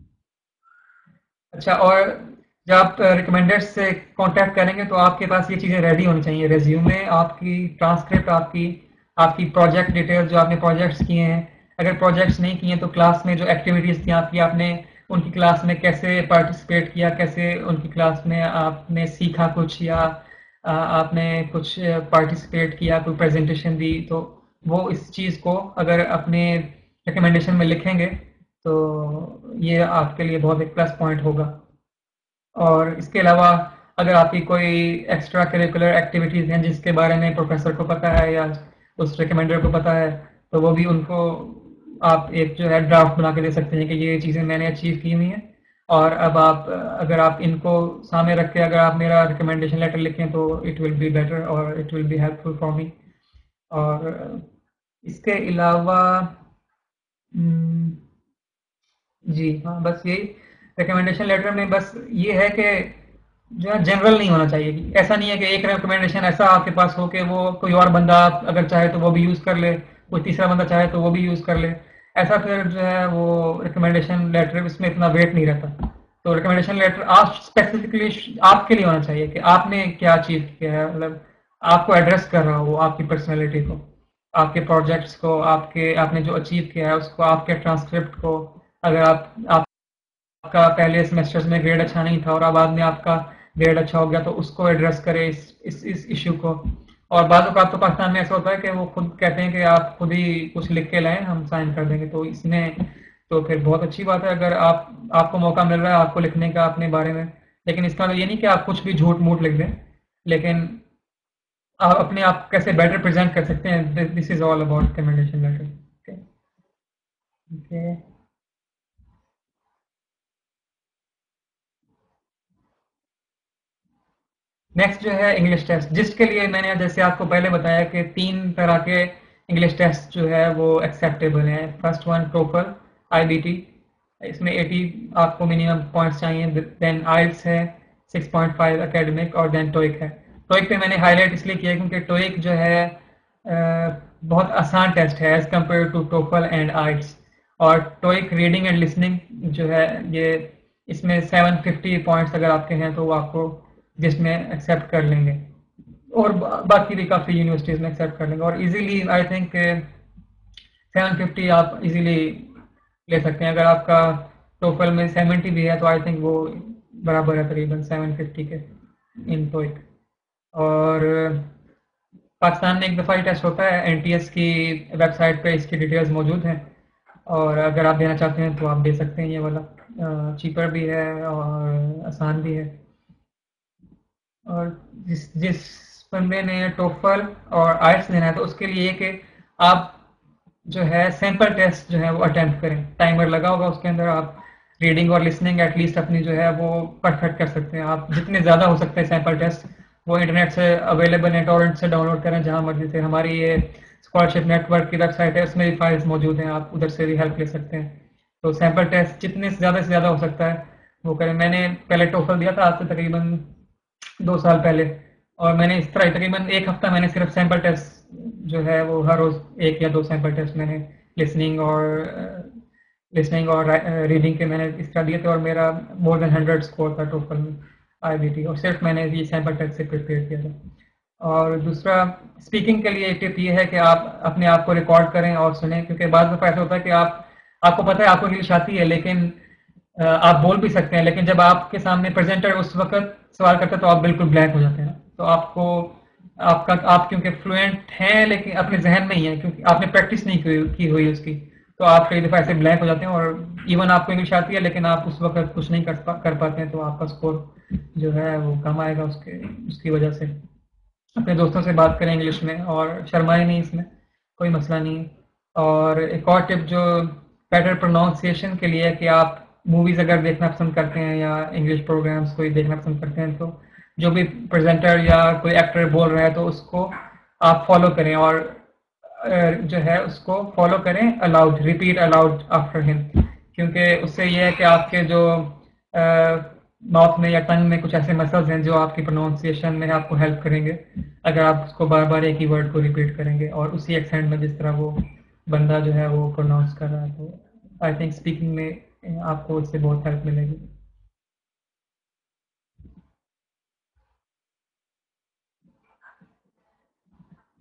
अच्छा, और जब आप रिकमेंडर से कांटेक्ट करेंगे तो आपके पास ये चीज़ें रेडी होनी चाहिए, रेज्यूमे आपकी, ट्रांसक्रिप्ट आपकी, आपकी प्रोजेक्ट डिटेल्स जो आपने प्रोजेक्ट्स किए हैं। अगर प्रोजेक्ट्स नहीं किए तो क्लास में जो एक्टिविटीज़ थी आपकी, आपने उनकी क्लास में कैसे पार्टिसिपेट किया, कैसे उनकी क्लास में आपने सीखा कुछ, या आपने कुछ पार्टिसिपेट किया, कोई प्रेजेंटेशन दी, तो वो इस चीज़ को अगर अपने रिकमेंडेशन में लिखेंगे तो ये आपके लिए बहुत एक प्लस पॉइंट होगा। और इसके अलावा अगर आपकी कोई एक्स्ट्रा करिकुलर एक्टिविटीज़ हैं जिसके बारे में प्रोफेसर को पता है या उस रिकमेंडर को पता है, तो वो भी उनको आप एक जो है ड्राफ्ट बना के दे सकते हैं कि ये चीज़ें मैंने अचीव की हुई हैं, और अब आप अगर आप इनको सामने रख के अगर आप मेरा रिकमेंडेशन लेटर लिखें तो इट विल बी बेटर और it will be helpful for me. और इसके अलावा जी हाँ, बस यही रिकमेंडेशन लेटर में बस ये है कि जो है जनरल नहीं होना चाहिए, कि ऐसा नहीं है कि एक रिकमेंडेशन ऐसा आपके पास हो कि वो कोई और बंदा अगर चाहे तो वो भी यूज़ कर ले, कोई तीसरा बंदा चाहे तो वो भी यूज़ कर ले। ऐसा फिर जो है वो रिकमेंडेशन लेटर इसमें इतना वेट नहीं रहता। तो रिकमेंडेशन लेटर आप स्पेसिफिकली आपके लिए होना चाहिए कि आपने क्या अचीव किया है, मतलब आपको एड्रेस कर रहा हो, आपकी पर्सनैलिटी को, आपके प्रोजेक्ट्स को, आपके आपने जो अचीव किया है उसको, आपके ट्रांसक्रिप्ट को। अगर आपका पहले सेमेस्टर्स में ग्रेड अच्छा नहीं था और अब बाद में आपका ग्रेड अच्छा हो गया तो उसको एड्रेस करें, इस इश्यू को। और बाज़ औक़ात तो पाकिस्तान में ऐसा होता है कि वो खुद कहते हैं कि आप खुद ही कुछ लिख के लाएं, हम साइन कर देंगे, तो इसमें तो फिर बहुत अच्छी बात है अगर आपको मौका मिल रहा है आपको लिखने का अपने बारे में। लेकिन इसका मतलब ये नहीं कि आप कुछ भी झूठ मूठ लिख दें, लेकिन आप अपने आप कैसे बेटर प्रेजेंट कर सकते हैं, this is all about recommendation letter. Okay. Next जो है इंग्लिश टेस्ट, जिसके लिए मैंने जैसे आपको पहले बताया कि 3 तरह के इंग्लिश टेस्ट जो है वो एक्सेप्टेबल हैं। फर्स्ट वन टोफल, आईबीटी, इसमें 80 आपको मिनिमम पॉइंट्स चाहिए। देन आइल्स है 6.5 एकेडमिक, और देन टोइक है। टोइक पे मैंने हाईलाइट इसलिए किया क्योंकि टोइक जो है बहुत आसान टेस्ट है as compare to TOEFL and IELTS. और टोइक रीडिंग एंड लिसनिंग जो है ये, इसमें 750 पॉइंट्स अगर आपके हैं तो वो आपको जिसमें एक्सेप्ट कर लेंगे, और बाकी भी काफ़ी यूनिवर्सिटीज़ में एक्सेप्ट कर लेंगे, और इजीली आई थिंक 750 आप इजीली ले सकते हैं। अगर आपका टोफल में 70 भी है तो आई थिंक वो बराबर है तकरीबन 750 के इन टोइक। और पाकिस्तान में एक दफ़ा ही टेस्ट होता है, एनटीएस की वेबसाइट पे इसकी डिटेल्स मौजूद हैं, और अगर आप देना चाहते हैं तो आप दे सकते हैं ये वाला। चीपर भी है और आसान भी है। और जिस जिस बंदे ने टोफल और आइल्स देना है तो उसके लिए कि आप जो है सैंपल टेस्ट जो है वो अटेम्प्ट करें। टाइमर लगा होगा उसके अंदर, आप रीडिंग और लिसनिंग एटलीस्ट अपनी जो है वो परफेक्ट कर सकते हैं। आप जितने ज़्यादा हो सकते हैं सैंपल टेस्ट वो इंटरनेट से अवेलेबल है, टॉरेंट से डाउनलोड करें जहाँ मर्जी से। हमारी ये स्कॉलरशिप नेटवर्क की वेबसाइट है, उसमें भी फाइल्स मौजूद हैं, आप उधर से भी हेल्प ले सकते हैं। तो सैंपल टेस्ट जितने से ज़्यादा हो सकता है वो करें। मैंने पहले टोफल दिया था आज से तकरीबन 2 साल पहले, और मैंने इस तरह तकरीबन 1 हफ्ता मैंने सिर्फ सैंपल टेस्ट जो है वो हर रोज़ 1 या 2 सैंपल टेस्ट मैंने लिसनिंग और रीडिंग के मैंने इस तरह दिए थे, और मेरा मोर देन 100 स्कोर था टोफल में आईबीटी, और सिर्फ मैंने ये सैंपल टेस्ट से प्रिपेयर किया था। और दूसरा स्पीकिंग के लिए एक टिप ये है कि आप अपने आप को रिकॉर्ड करें और सुने, क्योंकि बाद दफ़ा ऐसा होता है कि आपको पता है आपको इंग्लिश आती है, लेकिन आप बोल भी सकते हैं, लेकिन जब आपके सामने प्रेजेंटर उस वक्त सवाल करता है तो आप बिल्कुल ब्लैंक हो जाते हैं। तो आप क्योंकि फ्लुएंट हैं लेकिन अपने जहन में ही है, क्योंकि आपने प्रैक्टिस नहीं की हुई उसकी, तो आप कई दफ़ा ऐसे ब्लैंक हो जाते हैं, और इवन आपको इंग्लिश आती है लेकिन आप उस वक्त कुछ नहीं कर पाते हैं, तो आपका स्कोर जो है वो कम आएगा उसकी वजह से। अपने दोस्तों से बात करें इंग्लिश में, और शर्माए नहीं, इसमें कोई मसला नहीं है। और एक और टिप जो बेटर प्रोनाउंसिएशन के लिए है कि आप मूवीज़ अगर देखना पसंद करते हैं या इंग्लिश प्रोग्राम्स कोई देखना पसंद करते हैं, तो जो भी प्रेजेंटर या कोई एक्टर बोल रहा है तो उसको आप फॉलो करें। और जो है उसको फॉलो करें allowed, repeat allowed after him, क्योंकि उससे ये है कि आपके जो माउथ में या टंग में कुछ ऐसे मसल्स हैं जो आपकी प्रोनाउंसिएशन में आपको हेल्प करेंगे अगर आप उसको बार बार एक ही वर्ड को रिपीट करेंगे और उसी एक्सेंट में जिस तरह वो बंदा जो है वो प्रोनाउंस कर रहा है। तो आई थिंक स्पीकिंग में आपको इससे बहुत हेल्प मिलेगी।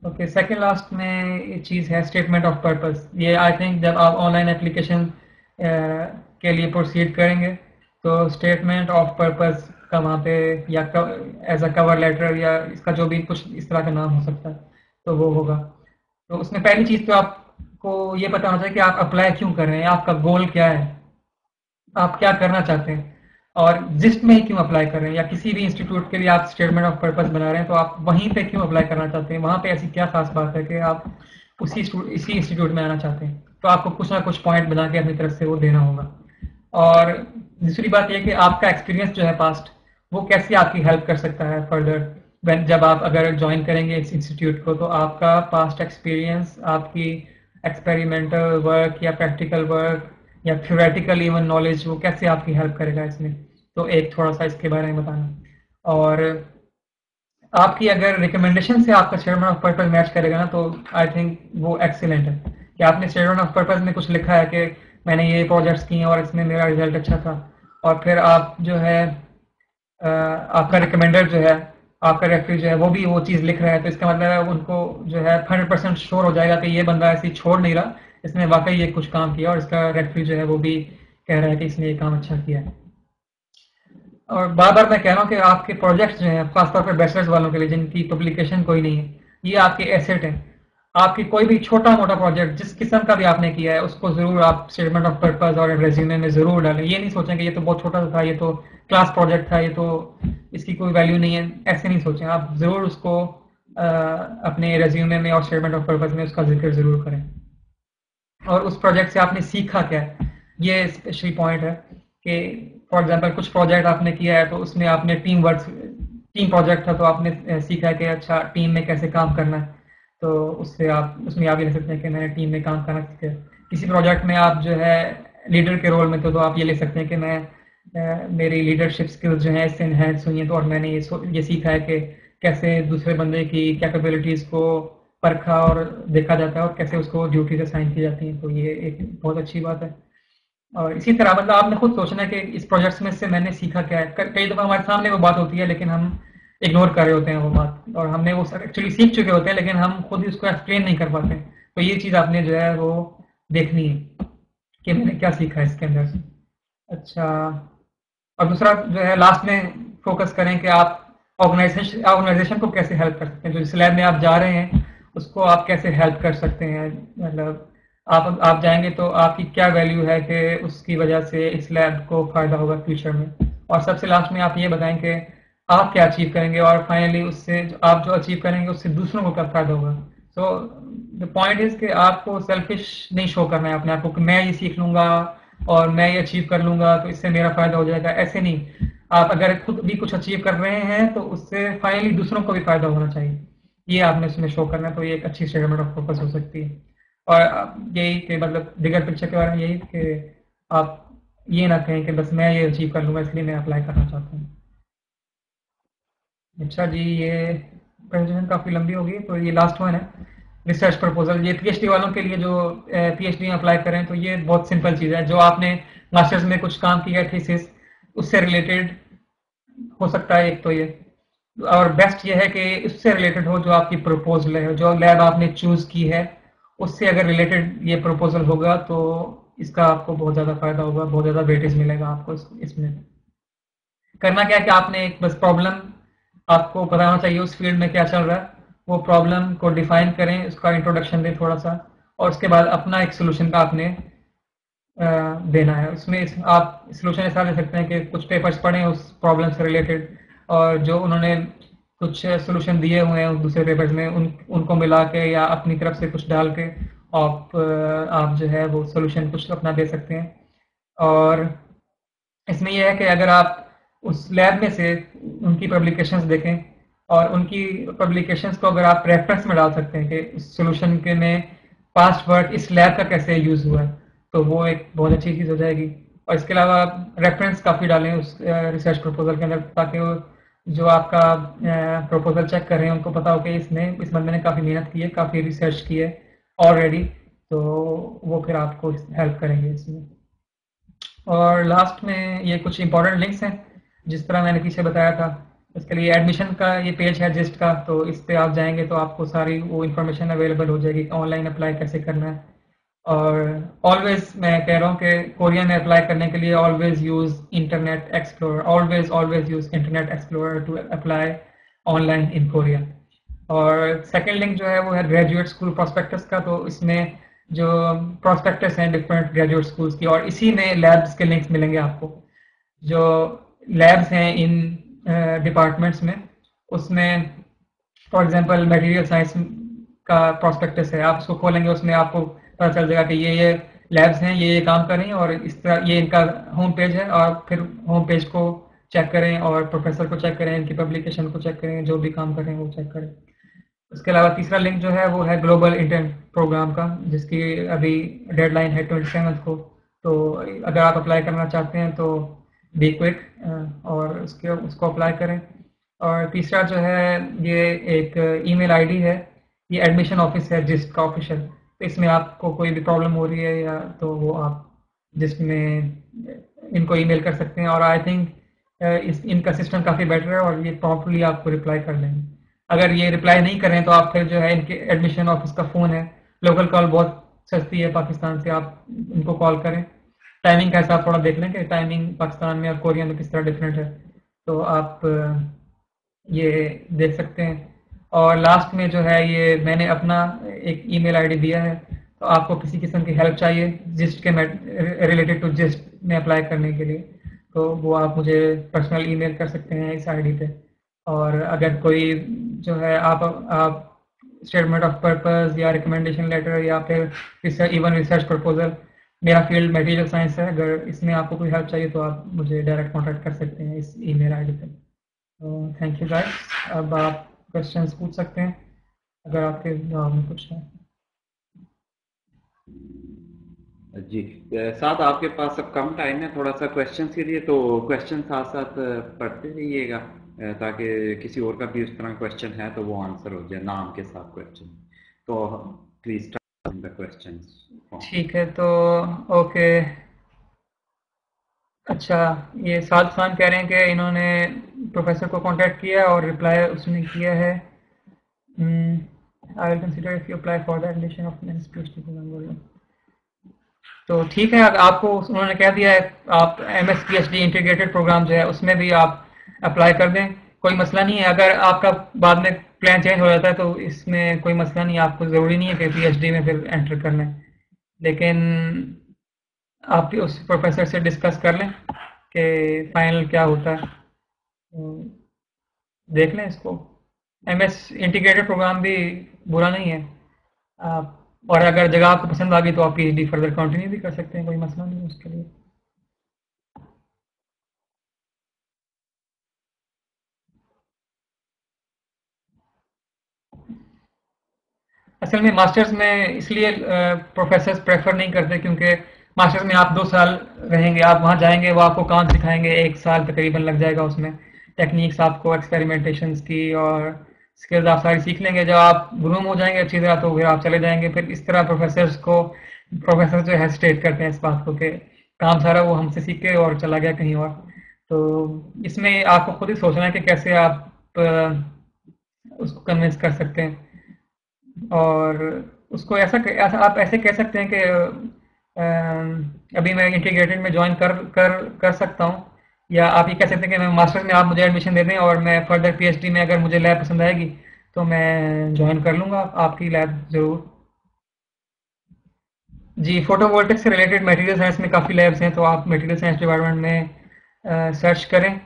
ओके, सेकंड लास्ट में ये चीज़ है स्टेटमेंट ऑफ पर्पस। ये आई थिंक जब आप ऑनलाइन एप्लीकेशन के लिए प्रोसीड करेंगे तो स्टेटमेंट ऑफ पर्पस का वहाँ पे या एज अ कवर लेटर या इसका जो भी कुछ इस तरह का नाम हो सकता है तो वो होगा। तो उसमें पहली चीज़ तो आपको ये पता होना चाहिए कि आप अप्लाई क्यों कर रहे हैं, आपका गोल क्या है, आप क्या करना चाहते हैं, और जिस्ट में ही क्यों अप्लाई कर रहे हैं या किसी भी इंस्टीट्यूट के लिए आप स्टेटमेंट ऑफ पर्पस बना रहे हैं तो आप वहीं पे क्यों अप्लाई करना चाहते हैं, वहां पे ऐसी क्या खास बात है कि आप इसी इंस्टीट्यूट में आना चाहते हैं। तो आपको कुछ ना कुछ पॉइंट बना के अपनी तरफ से वो देना होगा। और दूसरी बात यह कि आपका एक्सपीरियंस जो है पास्ट, वो कैसे आपकी हेल्प कर सकता है फर्दर जब आप अगर ज्वाइन करेंगे इस इंस्टीट्यूट को, तो आपका पास्ट एक्सपीरियंस आपकी एक्सपेरिमेंटल वर्क या प्रैक्टिकल वर्क या थ्योरेटिकल इवन नॉलेज वो कैसे आपकी हेल्प करेगा इसमें। तो एक थोड़ा सा इसके बारे में बताना। और आपकी अगर रिकमेंडेशन से आपका स्टेटमेंट ऑफ पर्पस मैच करेगा ना तो आई थिंक वो एक्सीलेंट है कि आपने स्टेटमेंट ऑफ पर्पस में कुछ लिखा है कि मैंने ये प्रोजेक्ट्स किए और इसमें मेरा रिजल्ट अच्छा था, और फिर आप जो है आपका रिकमेंडर जो है, आपका रेफरी जो है वो भी वो चीज़ लिख रहा है, तो इसका मतलब है उनको जो है 100% श्योर हो जाएगा कि ये बंदा ऐसे ही छोड़ नहीं रहा, इसने वाकई ये कुछ काम किया, और इसका रेफरी जो है वो भी कह रहा है कि इसने ये काम अच्छा किया है। और बार बार मैं कह रहा हूँ कि आपके प्रोजेक्ट्स जो हैं खासतौर पर बैचलर्स वालों के लिए जिनकी पब्लिकेशन कोई नहीं है, ये आपके एसेट हैं। आपकी कोई भी छोटा मोटा प्रोजेक्ट जिस किस्म का भी आपने किया है उसको जरूर आप स्टेटमेंट ऑफ पर्पस और रेज्यूमे में जरूर डालें। ये नहीं सोचें कि ये तो बहुत छोटा सा था, ये तो क्लास प्रोजेक्ट था, ये तो इसकी कोई वैल्यू नहीं है, ऐसे नहीं सोचें। आप जरूर उसको अपने रेज्यूमे में और स्टेटमेंट ऑफ पर्पस में उसका जिक्र जरूर करें। और उस प्रोजेक्ट से आपने सीखा क्या है, ये स्पेशली पॉइंट है कि फॉर एग्जांपल कुछ प्रोजेक्ट आपने किया है तो उसमें आपने टीम प्रोजेक्ट था तो आपने सीखा है कि अच्छा टीम में कैसे काम करना है, तो उससे आप उसमें आप ये लिख सकते हैं कि मैंने टीम में काम करना सीखा है। किसी प्रोजेक्ट में आप जो है लीडर के रोल में थे तो आप ये लिख सकते हैं कि मेरी लीडरशिप स्किल्स जो है इससे इन्हेंस हुई हैं, तो और मैंने ये सीखा है कि कैसे दूसरे बंदे की कैपेबिलिटीज़ को परखा और देखा जाता है और कैसे उसको ड्यूटीज असाइन की जाती हैं। तो ये एक बहुत अच्छी बात है। और इसी तरह मतलब आपने खुद सोचना है कि इस प्रोजेक्ट्स में से मैंने सीखा क्या है। कई दफ़ा हमारे सामने वो बात होती है लेकिन हम इग्नोर कर रहे होते हैं वो बात, और हमने वो एक्चुअली सीख चुके होते हैं लेकिन हम खुद ही उसको एक्सप्लेन नहीं कर पाते। तो ये चीज़ आपने जो है वो देखनी है कि मैंने क्या सीखा है इसके अंदर से। अच्छा, और दूसरा जो है लास्ट में फोकस करें कि आप ऑर्गेनाइजेशन को कैसे हेल्प कर सकते हैं, जो जिस लैब में आप जा रहे हैं उसको आप कैसे हेल्प कर सकते हैं। मतलब आप जाएंगे तो आपकी क्या वैल्यू है कि उसकी वजह से इस लैब को फायदा होगा फ्यूचर में। और सबसे लास्ट में आप ये बताएं कि आप क्या अचीव करेंगे, और फाइनली उससे आप जो अचीव करेंगे उससे दूसरों को क्या फायदा होगा। सो द पॉइंट इज कि आपको सेल्फिश नहीं शो करना है अपने आप को कि मैं ये सीख लूंगा और मैं ये अचीव कर लूंगा तो इससे मेरा फायदा हो जाएगा, ऐसे नहीं। आप अगर खुद भी कुछ अचीव कर रहे हैं तो उससे फाइनली दूसरों को भी फायदा होना चाहिए, ये आपने उसमें शो करना है। तो ये एक अच्छी स्टेटमेंट ऑफ पर्पस हो सकती है। और यही कि मतलब बिगर पिक्चर के बारे में यही कि आप ये ना कहें कि बस मैं ये अचीव कर लूंगा इसलिए मैं अप्लाई करना चाहता हूँ। अच्छा जी, ये प्रेजेंटेशन काफ़ी लंबी होगी तो ये लास्ट वन है, रिसर्च प्रपोजल। ये पीएचडी वालों के लिए जो पीएचडी में अप्लाई करें तो ये बहुत सिंपल चीज़ है। जो आपने मास्टर्स में कुछ काम किया है थीसिस उससे रिलेटेड हो सकता है एक तो ये, और बेस्ट ये है कि उससे रिलेटेड हो जो आपकी प्रपोजल है, जो लैब आपने चूज की है उससे अगर रिलेटेड ये प्रपोजल होगा तो इसका आपको बहुत ज़्यादा फायदा होगा, बहुत ज़्यादा वेटेज मिलेगा आपको इसमें। करना क्या है कि आपने एक बस प्रॉब्लम आपको पता होना चाहिए उस फील्ड में क्या चल रहा है, वो प्रॉब्लम को डिफाइन करें, उसका इंट्रोडक्शन दें थोड़ा सा, और उसके बाद अपना एक सोल्यूशन का आपने देना है। उसमें आप सोल्यूशन ऐसा दे सकते हैं कि कुछ पेपर्स पढ़ें उस प्रॉब्लम से रिलेटेड, और जो उन्होंने कुछ सोल्यूशन दिए हुए हैं दूसरे पेपर्स में उनको मिला के या अपनी तरफ से कुछ डाल के आप जो है वो सोल्यूशन कुछ अपना दे सकते हैं। और इसमें यह है कि अगर आप उस लैब में से उनकी पब्लिकेशंस देखें और उनकी पब्लिकेशंस को अगर आप रेफरेंस में डाल सकते हैं कि उस सोल्यूशन के में पास्ट वर्क इस लैब का कैसे यूज़ हुआ है, तो वो एक बहुत अच्छी चीज़ हो जाएगी। और इसके अलावा रेफरेंस काफ़ी डालें उस रिसर्च प्रपोजल के अंदर, ताकि वो जो आपका प्रपोजल चेक कर रहे हैं उनको पता हो कि इस बंदे ने काफ़ी मेहनत की है, काफ़ी रिसर्च की है ऑलरेडी, तो वो फिर आपको हेल्प करेंगे इसमें। और लास्ट में ये कुछ इंपॉर्टेंट लिंक्स हैं, जिस तरह मैंने पीछे बताया था। इसके लिए एडमिशन का ये पेज है जिस्ट का, तो इस पे आप जाएंगे तो आपको सारी वो इन्फॉर्मेशन अवेलेबल हो जाएगी, ऑनलाइन अप्लाई कैसे करना है। और ऑलवेज मैं कह रहा हूँ कि कोरिया में अप्लाई करने के लिए always use Internet Explorer, always always use Internet Explorer to apply online in Korea. और सेकंड लिंक जो है वो है ग्रेजुएट स्कूल प्रोस्पेक्टस का, तो इसमें जो प्रोस्पेक्टस हैं डिफरेंट ग्रेजुएट स्कूल्स की, और इसी में लैब्स के लिंक्स मिलेंगे आपको। जो लैब्स हैं इन डिपार्टमेंट्स में, उसमें फॉर एग्जांपल मटेरियल साइंस का प्रोस्पेक्टस है, आप उसको खोलेंगे, उसमें आपको पता चल जाएगा कि ये लैब्स हैं, ये काम कर रही हैं, और इस तरह ये इनका होम पेज है। और फिर होम पेज को चेक करें और प्रोफेसर को चेक करें, इनकी पब्लिकेशन को चेक करें, जो भी काम कर रहे हैं वो चेक करें। उसके अलावा तीसरा लिंक जो है वो है ग्लोबल इंटर्न प्रोग्राम का, जिसकी अभी डेडलाइन है 27 को। तो अगर आप अप्लाई करना चाहते हैं तो बी क्विक और उसको अप्लाई करें। और तीसरा जो है ये एक ईमेल आईडी है, ये एडमिशन ऑफिस है जिसका ऑफिशियल, तो इसमें आपको कोई भी प्रॉब्लम हो रही है या तो वो आप जिसमें इनको ईमेल कर सकते हैं। और आई थिंक इनका सिस्टम काफ़ी बेटर है और ये प्रॉम्प्टली आपको रिप्लाई कर लेंगे। अगर ये रिप्लाई नहीं करें तो आप फिर जो है इनके एडमिशन ऑफिस का फ़ोन है, लोकल कॉल बहुत सस्ती है पाकिस्तान से, आप इनको कॉल करें। टाइमिंग का हिसाब थोड़ा देख लें कि टाइमिंग पाकिस्तान में और कोरिया में किस तरह डिफरेंट है, तो आप ये देख सकते हैं। और लास्ट में जो है ये मैंने अपना एक ईमेल आईडी दिया है, तो आपको किसी किस्म की हेल्प चाहिए जिस्ट के रिलेटेड टू जिस्ट में अप्लाई करने के लिए, तो वो आप मुझे पर्सनल ईमेल कर सकते हैं इस आईडी पे। और अगर कोई जो है आप स्टेटमेंट ऑफ पर्पस या रिकमेंडेशन लेटर या फिर इवन रिसर्च प्रपोजल, मेरा फील्ड मटेरियल साइंस है, अगर इसमें आपको कोई हेल्प चाहिए तो आप मुझे डायरेक्ट कॉन्टैक्ट कर सकते हैं इस ईमेल आईडी पे। तो थैंक यू गाइस, अब आप क्वेश्चंस पूछ सकते हैं अगर आपके दिमाग में कुछ है। जी साथ आपके पास अब कम टाइम है थोड़ा सा क्वेश्चंस के लिए, तो क्वेश्चन साथ साथ पढ़ते रहिएगा ताकि किसी और का भी उस तरह क्वेश्चन है तो वो आंसर हो जाए नाम के साथ क्वेश्चन। तो प्लीज स्टार्ट द क्वेश्चंस। ठीक है, तो ओके। अच्छा, ये साद खान कह रहे हैं कि इन्होंने प्रोफेसर को कांटेक्ट किया और रिप्लाई उसने किया है, I will consider if you apply for the admission of men's PhD programme. तो ठीक है, आपको उन्होंने कह दिया है आप एमएस पीएचडी इंटीग्रेटेड प्रोग्राम जो है उसमें भी आप अप्लाई कर दें, कोई मसला नहीं है। अगर आपका बाद में प्लान चेंज हो जाता है तो इसमें कोई मसला नहीं है, आपको ज़रूरी नहीं है कि पीएचडी में फिर एंटर कर लें, लेकिन आप भी उस प्रोफेसर से डिस्कस कर लें कि फाइनल क्या होता है, देख लें इसको। एमएस इंटीग्रेटेड प्रोग्राम भी बुरा नहीं है, आप और अगर जगह आपको पसंद आ गई तो आप पीएचडी फर्दर कंटिन्यू भी कर सकते हैं, कोई मसला नहीं है उसके लिए। असल में मास्टर्स में इसलिए प्रोफेसर प्रेफर नहीं करते क्योंकि मास्टर्स में आप 2 साल रहेंगे, आप वहाँ जाएंगे, वो आपको काम सिखाएंगे, 1 साल तकरीबन लग जाएगा उसमें, टेक्निक्स आपको एक्सपेरिमेंटेशंस की और स्किल्स आप सारी सीख लेंगे। जब आप ग्रूम हो जाएंगे अच्छी तरह तो फिर आप चले जाएंगे। फिर इस तरह प्रोफेसर जो हेजिटेट करते हैं इस बात को कि काम सारा वो हमसे सीख के और चला गया कहीं और। तो इसमें आपको खुद ही सोचना है कि कैसे आप उसको कन्विंस कर सकते हैं। और उसको ऐसा आप ऐसे कह सकते हैं कि अभी मैं इंटीग्रेटेड में ज्वाइन कर सकता हूँ, या आप ये कह सकते हैं कि मैं मास्टर्स में आप मुझे एडमिशन दे दें और मैं फर्दर पीएचडी में अगर मुझे लैब पसंद आएगी तो मैं ज्वाइन कर लूँगा आपकी लैब ज़रूर। जी, फोटोवोल्टिक से रिलेटेड मटेरियल साइंस में काफ़ी लैब्स हैं, तो आप मटेरियल साइंस डिपार्टमेंट में सर्च करें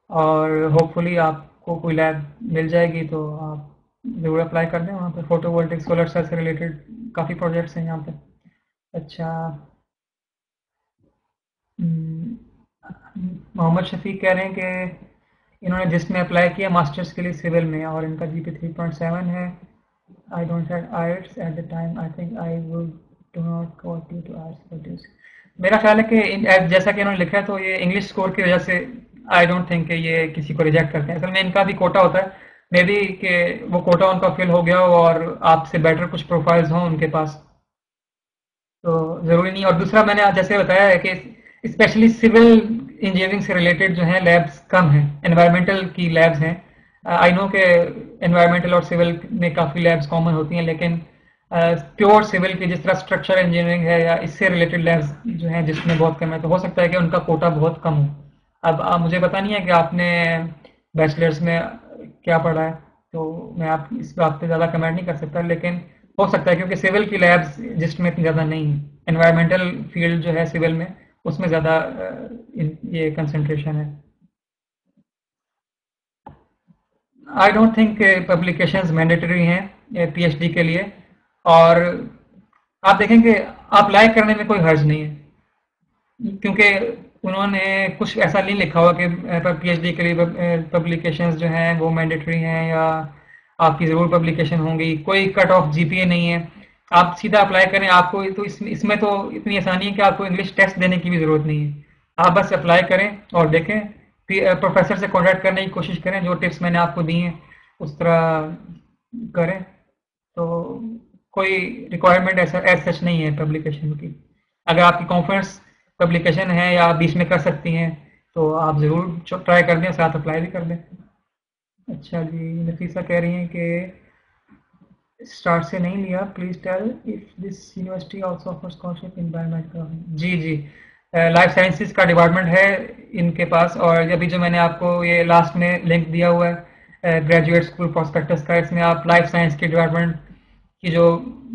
और होपफुली आपको कोई लैब मिल जाएगी, तो आप ज़रूर अप्लाई कर दें वहाँ पे। फोटोवोल्टिक सोलर सेल से रिलेटेड काफ़ी प्रोजेक्ट्स हैं यहाँ पे। अच्छा, मोहम्मद शफीक कह रहे हैं कि इन्होंने जिसमें अप्लाई किया मास्टर्स के लिए सिविल में और इनका जीपी 3.7 है, I don't have IELTS at the time. I think I would do not quote you to ask for this. मेरा ख्याल है कि जैसा कि इन्होंने लिखा है तो ये इंग्लिश स्कोर की वजह से आई डोंट थिंक कि ये किसी को रिजेक्ट करते हैं। असल में इनका भी कोटा होता है, मे बी कि वो कोटा उनका फिल हो गया हो और आपसे बेटर कुछ प्रोफाइल्स हों उनके पास, तो ज़रूरी नहीं। और दूसरा मैंने आज जैसे बताया है कि स्पेशली सिविल इंजीनियरिंग से रिलेटेड जो है लैब्स कम हैं, एनवायरमेंटल की लैब्स हैं। आई नो कि एनवायरमेंटल और सिविल में काफ़ी लैब्स कॉमन होती हैं, लेकिन प्योर सिविल की जिस तरह स्ट्रक्चर इंजीनियरिंग है या इससे रिलेटेड लैब्स जो हैं जिसमें बहुत कम है, तो हो सकता है कि उनका कोटा बहुत कम हो। अब मुझे पता नहीं है कि आपने बैचलर्स में क्या पढ़ा है, तो मैं आप इस बात पे ज़्यादा कमेंट नहीं कर सकता, लेकिन हो सकता है क्योंकि सिविल की लैब्स जिसमें इतनी ज़्यादा नहीं है, एनवायरमेंटल फील्ड जो है सिविल में उसमें ज़्यादा ये कंसंट्रेशन है। आई डोंट थिंक पब्लिकेशंस मैंडेटरी हैं पीएचडी के लिए, और आप देखेंगे अप्लाई करने में कोई हर्ज नहीं है, क्योंकि उन्होंने कुछ ऐसा नहीं लिखा हुआ कि पीएचडी के लिए पब्लिकेशंस जो हैं वो मैंडेटरी हैं या आपकी ज़रूर पब्लिकेशन होंगी, कोई कट ऑफ जीपीए नहीं है, आप सीधा अप्लाई करें। आपको तो इसमें तो इतनी आसानी है कि आपको इंग्लिश टेस्ट देने की भी ज़रूरत नहीं है, आप बस अप्लाई करें और देखें, प्रोफेसर से कॉन्टैक्ट करने की कोशिश करें, जो टिप्स मैंने आपको दी हैं उस तरह करें, तो कोई रिक्वायरमेंट ऐसा एज सच नहीं है पब्लिकेशन की। अगर आपकी कॉन्फ्रेंस पब्लिकेशन है या आप बीच में कर सकती हैं तो आप ज़रूर ट्राई कर दें, साथ अप्लाई भी कर दें। अच्छा जी, नफीसा कह रही हैं कि स्टार्ट से नहीं लिया, please tell if this university also offers scholarship in biomedical. जी जी, लाइफ साइंसेज का डिपार्टमेंट है इनके पास, और अभी जो मैंने आपको ये लास्ट में लिंक दिया हुआ है ग्रेजुएट स्कूल प्रोस्पेक्टस का, इसमें आप लाइफ साइंस के डिपार्टमेंट की जो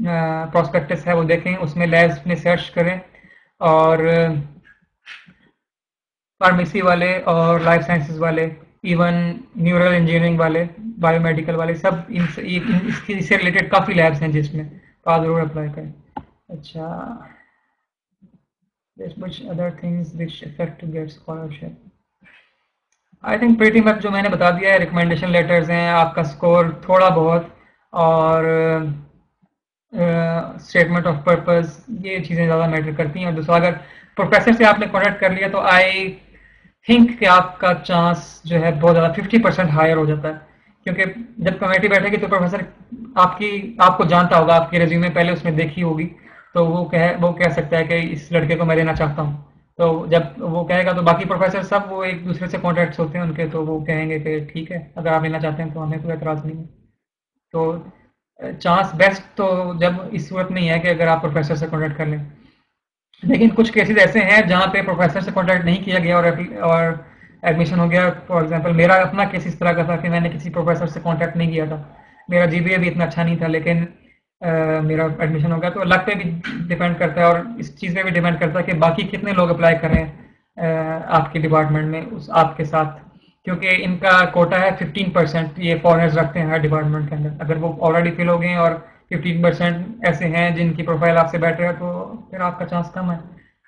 प्रोस्पेक्टस है वो देखें, उसमें लैब्स में सर्च करें, और फार्मेसी वाले और लाइफ साइंसेज वाले, इवन न्यूरल इंजीनियरिंग वाले, बायोमेडिकल वाले, सब इससे रिलेटेड काफ़ी लैब्स हैं जिसमें, तो आप ज़रूर अप्लाई करें। अच्छा, which other things which affect to get scholarship? I think pretty much जो मैंने बता दिया है, रिकमेंडेशन लेटर्स हैं, आपका स्कोर थोड़ा बहुत, और स्टेटमेंट ऑफ पर्पस, ये चीज़ें ज़्यादा मैटर करती हैं। और दूसरा, अगर प्रोफेसर से आपने कॉन्टेक्ट कर लिया तो आई थिंक कि आपका चांस जो है बहुत ज़्यादा 50% हायर हो जाता है, क्योंकि जब कमेटी बैठेगी तो प्रोफेसर आपको जानता होगा, आपकी रेज्यूमे पहले उसने देखी होगी, तो वो कह सकता है कि इस लड़के को मैं लेना चाहता हूँ। तो जब वो कहेगा तो बाकी प्रोफेसर सब वो एक दूसरे से कॉन्टैक्ट्स होते हैं उनके, तो वो कहेंगे कि ठीक है, अगर आप लेना चाहते हैं तो हमें कोई एतराज़ नहीं है। तो चांस बेस्ट तो जब इस सूरत में ही है कि अगर आप प्रोफेसर से कॉन्टैक्ट कर लें, लेकिन कुछ केसेस ऐसे हैं जहाँ पे प्रोफेसर से कॉन्टैक्ट नहीं किया गया और एडमिशन हो गया। फॉर एग्जांपल मेरा अपना केस इस तरह का था कि मैंने किसी प्रोफेसर से कॉन्टैक्ट नहीं किया था, मेरा जीपीए भी इतना अच्छा नहीं था, लेकिन मेरा एडमिशन हो गया। तो लक पे भी डिपेंड करता है, और इस चीज़ पे भी डिपेंड करता है कि बाकी कितने लोग अप्लाई कर रहे हैं आपके डिपार्टमेंट में उस आपके साथ, क्योंकि इनका कोटा है 15%, ये फॉरेनर्स रखते हैं हर डिपार्टमेंट के अंदर। अगर वो ऑलरेडी फिल हो गए हैं और 15% ऐसे हैं जिनकी प्रोफाइल आपसे बेटर है, तो फिर आपका चांस कम है।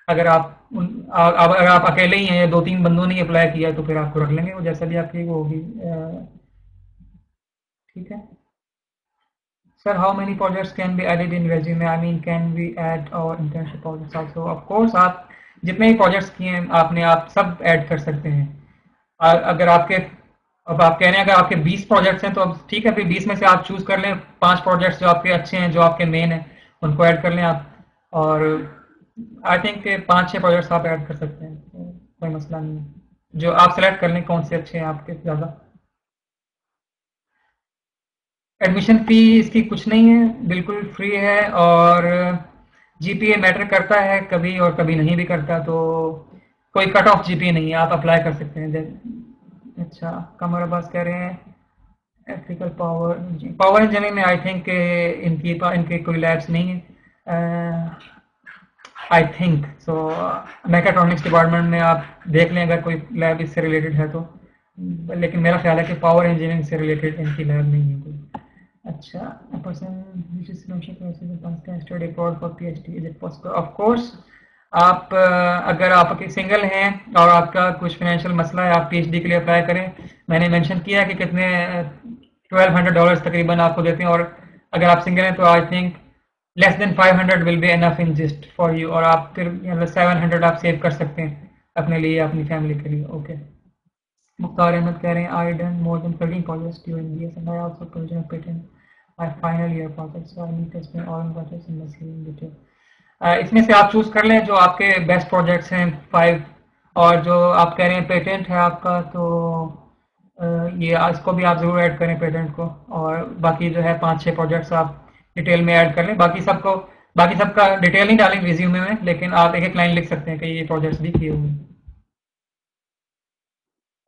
अगर अगर आप अकेले ही हैं या 2-3 बंदों ने अप्लाई किया है तो फिर आपको रख लेंगे, वो जैसा भी आपकी वो होगी। ठीक है sir, how many projects can be added in resume? I mean can we add और internship projects also? Of course, आप जितने भी प्रोजेक्ट्स किए हैं आपने, आप सब ऐड कर सकते हैं। अगर आपके अब आप कह रहे हैं अगर आपके 20 प्रोजेक्ट्स हैं तो अब ठीक है, फिर 20 में से आप चूज कर लें 5 प्रोजेक्ट्स जो आपके अच्छे हैं, जो आपके मेन हैं, उनको ऐड कर लें आप। और आई थिंक 5-6 प्रोजेक्ट्स आप ऐड कर सकते हैं, तो कोई मसला नहीं है, जो आप सेलेक्ट कर लें कौन से अच्छे हैं आपके ज़्यादा। एडमिशन फी इसकी कुछ नहीं है, बिल्कुल फ्री है, और जीपीए मैटर करता है कभी और कभी नहीं भी करता, तो कोई कट ऑफ जीपीए नहीं है, आप अप्लाई कर सकते हैं। अच्छा, कमर अब्बास कह रहे हैं इलेक्ट्रिकल पावर इंजीनियरिंग में आई थिंक इनके कोई लैब्स नहीं है, I think so. Mechatronics department में आप देख लें अगर कोई लैब इससे रिलेटेड है तो, लेकिन मेरा ख्याल है कि पावर इंजीनियरिंग से रिलेटेड इनकी लैब नहीं है कोई। अच्छा, a person which is fellowship can study abroad for PhD, is it possible? Of course, आप अगर आप सिंगल हैं और आपका कुछ फाइनेंशियल मसला है, आप पीएचडी के लिए अप्लाई करें। मैंने मेंशन किया कि कितने $1200 तकरीबन आपको देते हैं, और अगर आप सिंगल हैं तो I think less than 500 will be enough in gist for you, और आप फिर 700 आप सेव कर सकते हैं अपने लिए या अपनी फैमिली के लिए। ओके। मुख्तार अहमद कह रहे हैं I done more than 13 projects during BS and I also project patent my final year project so I need to explain all projects in in detail. इसमें से आप चूज कर लें जो आपके बेस्ट प्रोजेक्ट्स हैं 5, और जो आप कह रहे हैं पेटेंट है आपका, तो ये इसको भी आप जरूर ऐड करें पेटेंट को, और बाकी जो है 5-6 प्रोजेक्ट्स आप डिटेल में ऐड कर लें। बाकी सबका डिटेल नहीं डालें रिज्यूमे में, लेकिन आप एक एक लाइन लिख सकते हैं कि ये प्रोजेक्ट्स भी किए हुए हैं।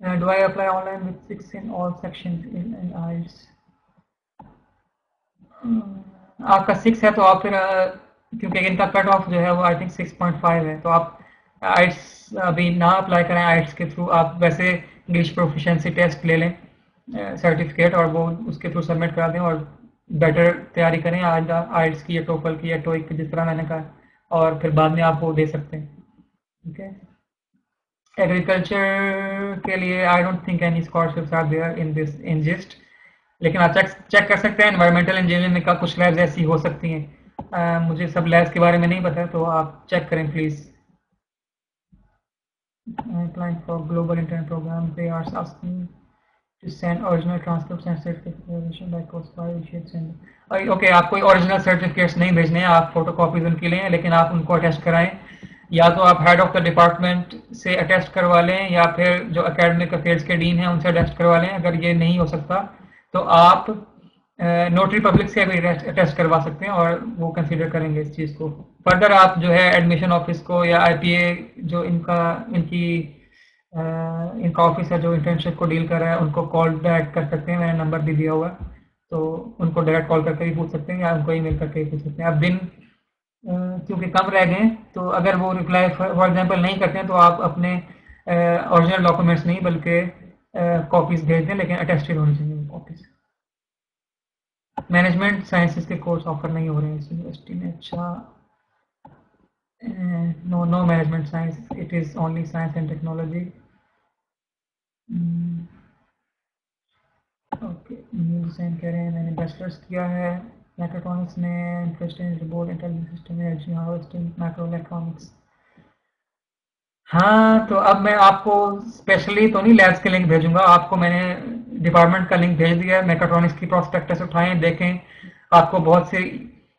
Do I apply online with 6 in all sections in IELTS? आपका 6 है तो आप फिर क्योंकि इनका कट ऑफ जो है वो आई थिंक 6.5 है, तो आप आइट्स अभी ना अप्लाई करें आइट्स के थ्रू। आप वैसे इंग्लिश प्रोफिशिएंसी टेस्ट ले लें सर्टिफिकेट, और वो उसके थ्रू सबमिट करा दें, और बेटर तैयारी करें आज आइट्स की या टोफल की या टोइक की, जिस तरह मैंने कहा, और फिर बाद में आप वो दे सकते हैं। ओके। एग्रीकल्चर के लिए I don't think any scholarships are there in this in gist, लेकिन आप चेक कर सकते हैं। एनवायरमेंटल इंजीनियरिंग का कुछ लैब्स ऐसी हो सकती हैं, मुझे सब लैब्स के बारे में नहीं पता, तो आप चेक करें please. applying for global intern program they are asking to send original transcripts and certification by course file should send। Okay, आप कोई ओरिजिनल सर्टिफिकेट्स नहीं भेजने हैं, आप फोटोकॉपीज उनकी लें, लेकिन आप उनको अटेस्ट कराएं। या तो आप हेड ऑफ द डिपार्टमेंट से अटेस्ट करवा लें, या फिर जो एकेडमिक अफेयर्स के डीन हैं उनसे अटेस्ट करवा लें। अगर ये नहीं हो सकता तो आप नोटरी पब्लिक से भी अटेस्ट करवा सकते हैं, और वो कंसीडर करेंगे इस चीज़ को। फर्दर आप जो है एडमिशन ऑफिस को या आईपीए जो इनका ऑफिस है जो इंटर्नशिप को डील कर रहा है, उनको कॉल डायरेक्ट कर सकते हैं। मैंने नंबर भी दिया हुआ है, तो उनको डायरेक्ट कॉल करके भी पूछ सकते हैं, या उनको ईमेल करके भी पूछ सकते हैं। अब दिन क्योंकि कम रह गए, तो अगर वो रिप्लाई फॉर एग्जांपल नहीं करते हैं, तो आप अपने ओरिजिनल डॉक्यूमेंट्स नहीं बल्कि कॉपीज भेज दें, लेकिन अटेस्टेड होनी चाहिए कॉपीज। मैनेजमेंट साइंसेस के कोर्स ऑफर नहीं हो रहे हैं इस यूनिवर्सिटी में। अच्छा, no management science, it is only science and technology. Okay, Hussain कह रहे हैं मैंने बैचलर्स किया है मैकाट्रॉनिक्स में, interest in remote intelligence system, energy harvesting, micro electronics. हाँ, तो अब मैं आपको स्पेशली तो नहीं लैब्स के लिंक भेजूंगा, आपको मैंने डिपार्टमेंट का लिंक भेज दिया है। मैकाट्रॉनिक्स की प्रॉस्पेक्टस उठाएं, देखें। आपको बहुत से,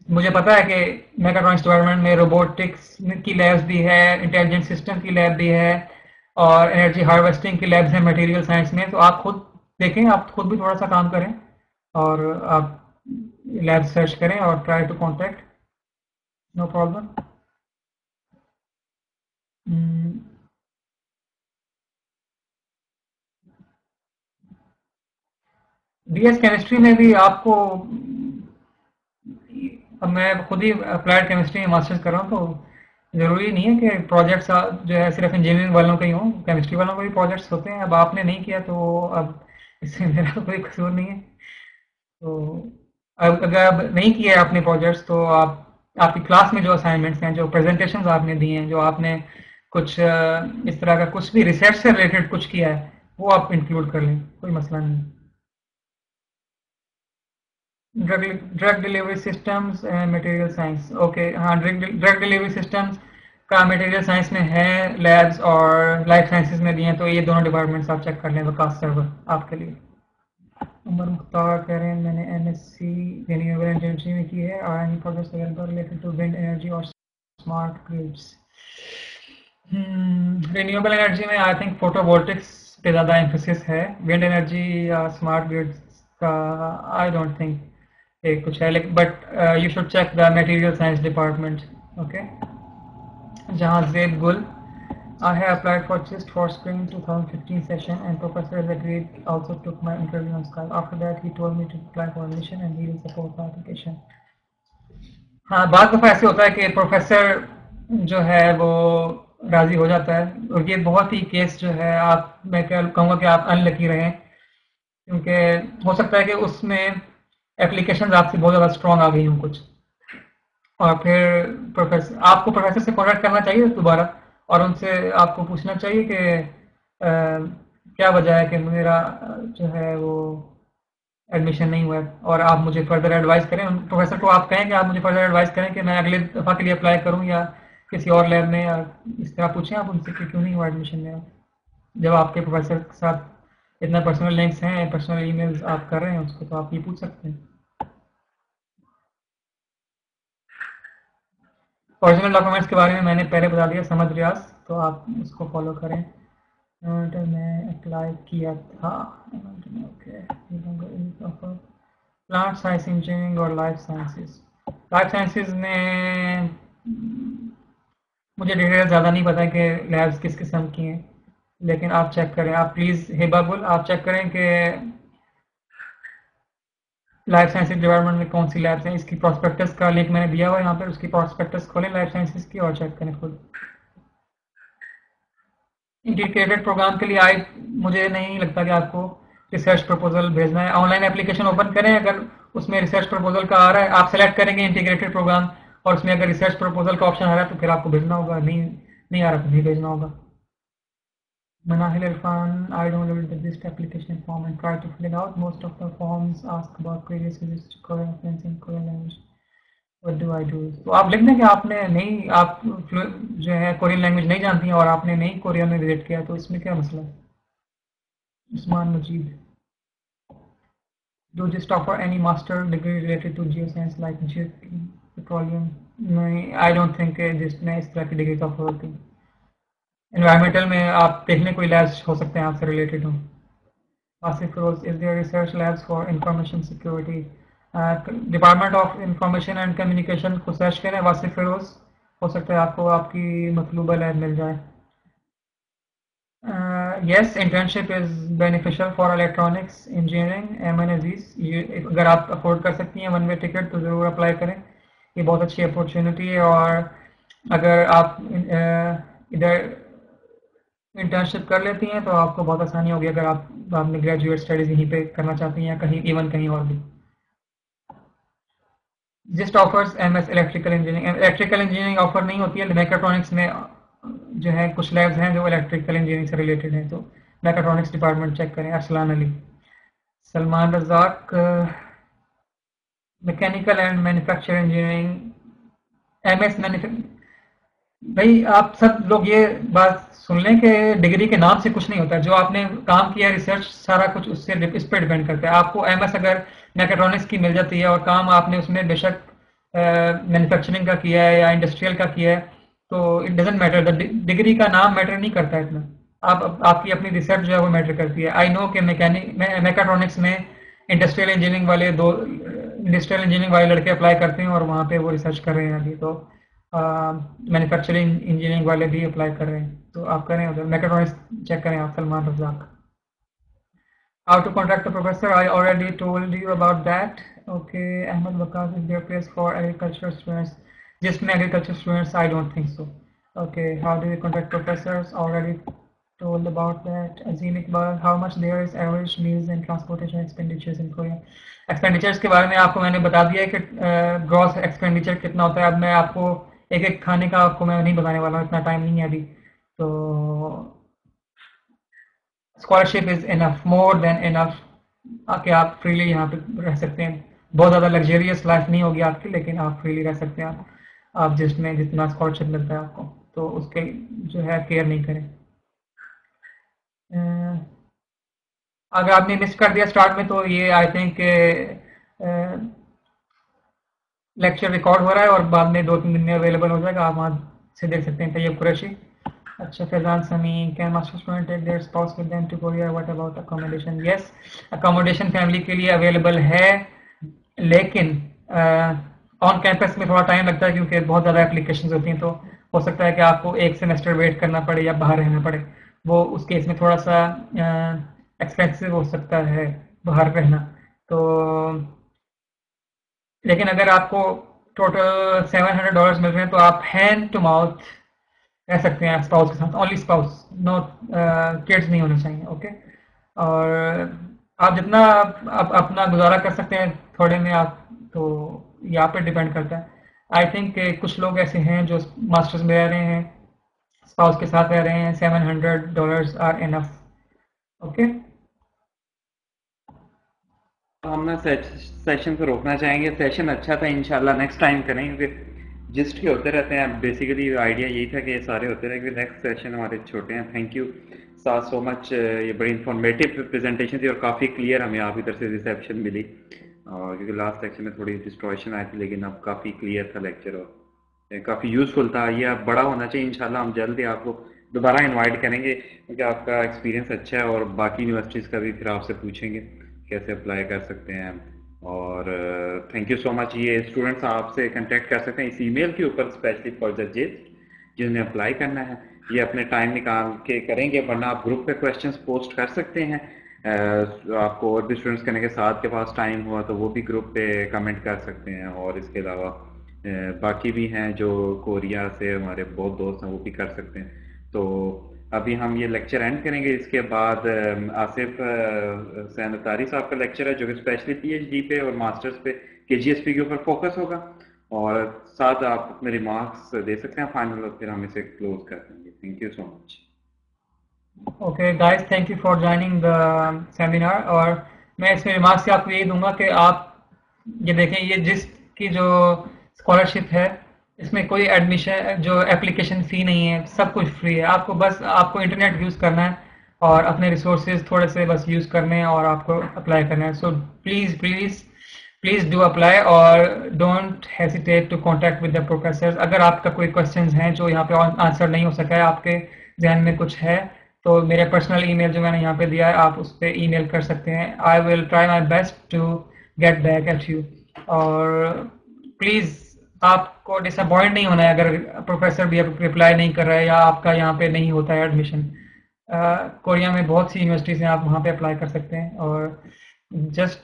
मुझे पता है कि मैकाट्रॉनिक्स डिपार्टमेंट में रोबोटिक्स की लैब्स भी है, इंटेलिजेंट सिस्टम की लैब भी है, और एनर्जी हार्वेस्टिंग की लैब्स हैं मटेरियल साइंस में। तो आप खुद देखें, आप खुद भी थोड़ा सा काम करें, और आप लैब सर्च करें और try to contact, no problem. BS chemistry में भी आपको, अब मैं खुद ही अप्लाइड केमिस्ट्री में मास्टर्स कर रहा हूँ, तो ज़रूरी नहीं है कि प्रोजेक्ट्स जो है सिर्फ इंजीनियरिंग वालों के ही हों, केमिस्ट्री वालों को भी प्रोजेक्ट्स होते हैं। अब आपने नहीं किया तो अब इससे मेरा कोई कसूर नहीं है। तो अब अगर अब नहीं किया है आपने प्रोजेक्ट्स, तो आप आपकी क्लास में जो असाइनमेंट्स हैं, जो प्रेजेंटेशंस आपने दिए हैं, जो आपने कुछ इस तरह का कुछ भी रिसर्च से रिलेटेड कुछ किया है, वो आप इंक्लूड कर लें, कोई मसला नहीं। Drug delivery systems and material science, okay. हाँ, ड्रग डिलीवरी सिस्टम्स का मटेरियल साइंस में है लैब्स, और लाइफ साइंसेज में भी हैं, तो ये दोनों डिपार्टमेंट्स आप चेक कर लें, विकास सर्वर आपके लिए। उमर मुख्तार कह रहे हैं मैंने एमएससी रिन्यूएबल एनर्जी में की है, और any projects available related to wind energy और स्मार्ट ग्रिड्स। रिन्यूएबल एनर्जी में आई थिंक फोटोवोल्टिक्स पे ज़्यादा एम्फोसिस है, विंड एनर्जी या स्मार्ट ग्रिड्स का आई डोंट थिंक एक कुछ है, लेकिन but you should check the material science department. Okay. Jahanzeb गुल, I have applied for GIST for spring 2015 session and professor has agreed, also took my interview on Skype. After that he told me to apply for admission and he will support my application. हाँ, बात दफ़ा ऐसे होता है कि professor जो है वो राज़ी हो जाता है, और ये बहुत ही केस जो है, आप, मैं क्या कहूँगा कि आप अनलकी रहें, क्योंकि हो सकता है कि उसमें एप्लीकेशन आपसे बहुत ज़्यादा स्ट्रॉन्ग आ गई हों कुछ, और फिर आपको प्रोफेसर से कॉन्टैक्ट करना चाहिए दोबारा, और उनसे आपको पूछना चाहिए कि क्या वजह है कि मेरा जो है वो एडमिशन नहीं हुआ है और आप मुझे फर्दर एडवाइस करें, प्रोफेसर को आप कहें कि आप मुझे फर्दर एडवाइस करें कि मैं अगले दफ़ा के लिए अप्लाई करूं या किसी और लैब में, या इस तरह पूछें आप उनसे कि क्यों नहीं हुआ एडमिशन मेरा, जब आपके प्रोफेसर के साथ इतना पर्सनल लिंक्स हैं, पर्सनल ईमेल्स आप कर रहे हैं उसको, तो आप ये पूछ सकते हैं। ओरिजिनल डॉक्यूमेंट्स के बारे में मैंने पहले बता दिया, समझ रियाज, तो आप उसको फॉलो करें। मैं अप्लाई किया था, ओके, प्लांट साइंस इंजीनियरिंग और लाइफ साइंसेस। लाइफ साइंसेस में मुझे डिटेल ज़्यादा नहीं पता कि लैब्स किस किस्म की हैं, लेकिन आप चेक करें, आप प्लीज़ हिबाबुल आप चेक करें कि लाइफ साइंसेज डिपार्टमेंट में कौन सी लैब्स हैं। इसकी प्रोस्पेक्टस का लिंक मैंने दिया हुआ है यहाँ पर, उसकी प्रोस्पेक्टस खोलें लाइफ साइंसेज की और चेक करें खुद। इंटीग्रेटेड प्रोग्राम के लिए मुझे नहीं लगता कि आपको रिसर्च प्रपोजल भेजना है। ऑनलाइन एप्लीकेशन ओपन करें, अगर उसमें रिसर्च प्रपोजल का आ रहा है, आप सेलेक्ट करेंगे इंटीग्रेटेड प्रोग्राम और उसमें अगर रिसर्च प्रपोजल का ऑप्शन आ रहा है तो फिर आपको भेजना होगा, नहीं आ रहा तो नहीं भेजना होगा। Manahil Irfan, I downloaded the GIST application form and tried to fill it out. Most of the forms ask about previous visits to Korean friends in Korean language. What do I do? तो आप लिख दें कि आपने नहीं, आप जो है कोरियन लैंग्वेज नहीं जानती हैं और आपने नहीं कोरिया में विजिट किया, तो इसमें क्या मसला है? उस्मान मजीद, do just offer any master degree related to geoscience like petroleum? नहीं, I don't think जिस्ट में इस तरह की डिग्री का ऑफर होती है। एनवायरमेंटल में आप देख लें कोई लैब्स हो सकते हैं आपसे रिलेटेड हो। Asif Roz, is there research labs for information security? Department of information and communication को सर्च करें, वासिफ फिरोज, हो सकता है आपको आपकी मतलूबा लैब मिल जाए। Yes, internship is beneficial for electronics engineering. एमन अजीज, अगर आप अफोर्ड कर सकती हैं वन वे टिकट तो ज़रूर अप्लाई करें, ये बहुत अच्छी अपॉर्चुनिटी है। और अगर आप इधर इंटर्नशिप कर लेती हैं तो आपको बहुत आसानी होगी अगर आप अपनी ग्रेजुएट स्टडीज यहीं पे करना चाहती हैं या कहीं इवन कहीं और भी। Gist offers MS electrical engineering. Electrical engineering offer नहीं होती है, मैकाट्रॉनिक्स में जो है कुछ लैब्स हैं जो इलेक्ट्रिकल इंजीनियरिंग से रिलेटेड हैं, तो मैकाट्रॉनिक्स डिपार्टमेंट चेक करें। Arsalan Ali, Salman Razzaq, mechanical and manufacturing engineering, MS manufacturing. भाई आप सब लोग ये बात सुन लें कि डिग्री के नाम से कुछ नहीं होता, जो आपने काम किया रिसर्च सारा कुछ उससे इस पर डिपेंड करता है। आपको एमएस अगर मैकेट्रॉनिक्स की मिल जाती है और काम आपने उसमें बेशक मैन्युफैक्चरिंग का किया है या इंडस्ट्रियल का किया है, तो इट डजेंट मैटर, डिग्री का नाम मैटर नहीं करता है इतना। आपकी अपनी रिसर्च जो है वो मैटर करती है। आई नो कि मैकेट्रॉनिक्स में इंडस्ट्रियल इंजीनियरिंग वाले लड़के अप्लाई करते हैं और वहाँ पे वो रिसर्च कर रहे हैं अभी, तो मैन्युफैक्चरिंग इंजीनियरिंग वाले भी अप्लाई कर रहे हैं, तो आप करें उधर मैकेट्रॉनिक्स चेक करें आप। Salman Razzaq, how to contact the professor, I already told you about that. Okay, Ahmed Waqas, is there place for agriculture students? Just में agriculture students, I don't think so. Okay, how do you contact professors? Already told about that. Azim Iqbal, how much there is average meals and transportation expenditures in Korea? Expenditures के बारे में आपको मैंने बता दिया है कि ग्रॉस एक्सपेंडिचर कितना होता है। अब मैं आपको एक एक खाने का आपको मैं नहीं बताने वाला हूँ, इतना टाइम नहीं है अभी। तो scholarship is enough, more than enough, कि आप फ्रीली यहाँ पे रह सकते हैं। बहुत ज़्यादा लग्जरियस लाइफ नहीं होगी आपकी, लेकिन आप फ्रीली रह सकते हैं। आप जिसमें जितना स्कॉलरशिप मिलता है आपको, तो उसके जो है केयर नहीं करें। अगर आपने मिस कर दिया स्टार्ट में, तो ये आई थिंक लेक्चर रिकॉर्ड हो रहा है और बाद में 2-3 दिन में अवेलेबल हो जाएगा, आप वहाँ से देख सकते हैं। तैयब कुरैशी, अच्छा, Faizan Sami, can master student take their spouse with them to Korea? What about accommodation? Yes, accommodation family के लिए अवेलेबल है, लेकिन ऑन कैंपस में थोड़ा टाइम लगता है क्योंकि बहुत ज़्यादा एप्लीकेशन होती हैं, तो हो सकता है कि आपको एक सेमेस्टर वेट करना पड़े या बाहर रहना पड़े। वो उस केस में थोड़ा सा एक्सपेंसिव हो सकता है बाहर रहना। तो लेकिन अगर आपको टोटल $700 मिल रहे हैं तो आप हैंड टू माउथ रह सकते हैं स्पाउस के साथ, ओनली स्पाउस, नो किड्स नहीं होने चाहिए। ओके, और आप जितना आप अपना गुजारा कर सकते हैं थोड़े में, आप तो यहाँ पे डिपेंड करता है। आई थिंक कुछ लोग ऐसे हैं जो मास्टर्स में रह रहे हैं, स्पाउस के साथ रह रहे हैं, $700 आर इनफ। ओके, हम ना सेशन को रोकना चाहेंगे। सेशन अच्छा था, इंशाल्लाह नेक्स्ट टाइम करेंगे। जिस्ट के होते रहते हैं, बेसिकली आइडिया यही था कि ये सारे होते रहेंगे। नेक्स्ट सेशन हमारे छोटे हैं। थैंक यू साथ सो मच। ये बड़ी इंफॉर्मेटिव प्रेजेंटेशन थी और काफ़ी क्लियर हमें आप इधर से रिसेप्शन मिली, और क्योंकि लास्ट सेक्शन में थोड़ी डिस्ट्रॉयशन आई थी, लेकिन अब काफ़ी क्लियर था लेक्चर और काफ़ी यूज़फुल था। ये अब बड़ा होना चाहिए। इंशाल्लाह हम जल्द ही आपको दोबारा इनवाइट करेंगे, क्योंकि आपका एक्सपीरियंस अच्छा है और बाकी यूनिवर्सिटीज़ का भी फिर आपसे पूछेंगे कैसे अप्लाई कर सकते हैं। और थैंक यू सो मच। ये स्टूडेंट्स आपसे कांटेक्ट कर सकते हैं इस ईमेल के ऊपर, स्पेशली फॉर द जिन्हें अप्लाई करना है। ये अपने टाइम निकाल के करेंगे, वरना आप ग्रुप पे क्वेश्चंस पोस्ट कर सकते हैं। आपको और भी स्टूडेंट्स करने के साथ के पास टाइम हुआ तो वो भी ग्रुप पे कमेंट कर सकते हैं। और इसके अलावा बाकी भी हैं जो कोरिया से हमारे बहुत दोस्त हैं, वो भी कर सकते हैं। तो अभी हम ये लेक्चर एंड करेंगे। इसके बाद आसिफ सैन अतारी साहब का लेक्चर है, जो कि स्पेशली पीएचडी पे और मास्टर्स पे केजीएसपी के ऊपर फोकस होगा। और साथ आप अपने रिमार्क्स दे सकते हैं फाइनल, और फिर हम इसे क्लोज कर देंगे। Thank you so much. Okay guys, thank you for joining the seminar. और मैं इसमें रिमार्क्स से आपको यही दूंगा कि आप ये देखें, ये जिस की जो स्कॉलरशिप है, इसमें कोई एडमिशन जो एप्लीकेशन फ़ी नहीं है, सब कुछ फ्री है। आपको बस आपको इंटरनेट यूज़ करना है और अपने रिसोर्सेज थोड़े से बस यूज़ करने हैं और आपको अप्लाई करना है। So please please please do apply, और don't hesitate to contact with the professors. अगर आपका कोई क्वेश्चंस हैं जो यहाँ पे आंसर नहीं हो सका है, आपके जहन में कुछ है, तो मेरे पर्सनल ईमेल जो मैंने यहाँ पे दिया है, आप उस पर ईमेल कर सकते हैं। I will try my best to get back at you. और प्लीज़ आपको डिसअपॉइंट नहीं होना है अगर प्रोफेसर भी अब रिप्लाई नहीं कर रहा है या आपका यहाँ पे नहीं होता है एडमिशन। कोरिया में बहुत सी यूनिवर्सिटीज़ हैं, आप वहाँ पे अप्लाई कर सकते हैं। और जस्ट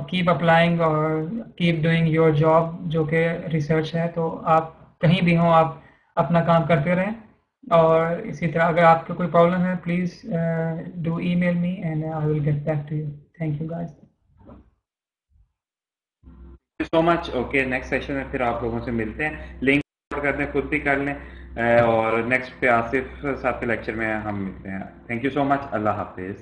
कीप अप्लाइंग और कीप डूइंग योर जॉब, जो कि रिसर्च है। तो आप कहीं भी हों, आप अपना काम करते रहें। और इसी तरह अगर आपको कोई प्रॉब्लम है, please do email me and I will get back to you. Thank you guys. So much. Okay, next session में फिर आप लोगों से मिलते हैं। लिंक कर दें, खुद भी कर लें। और नेक्स्ट पे आसिफ साहब के लेक्चर में हम मिलते हैं। Thank you so much. अल्लाह हाफिज़।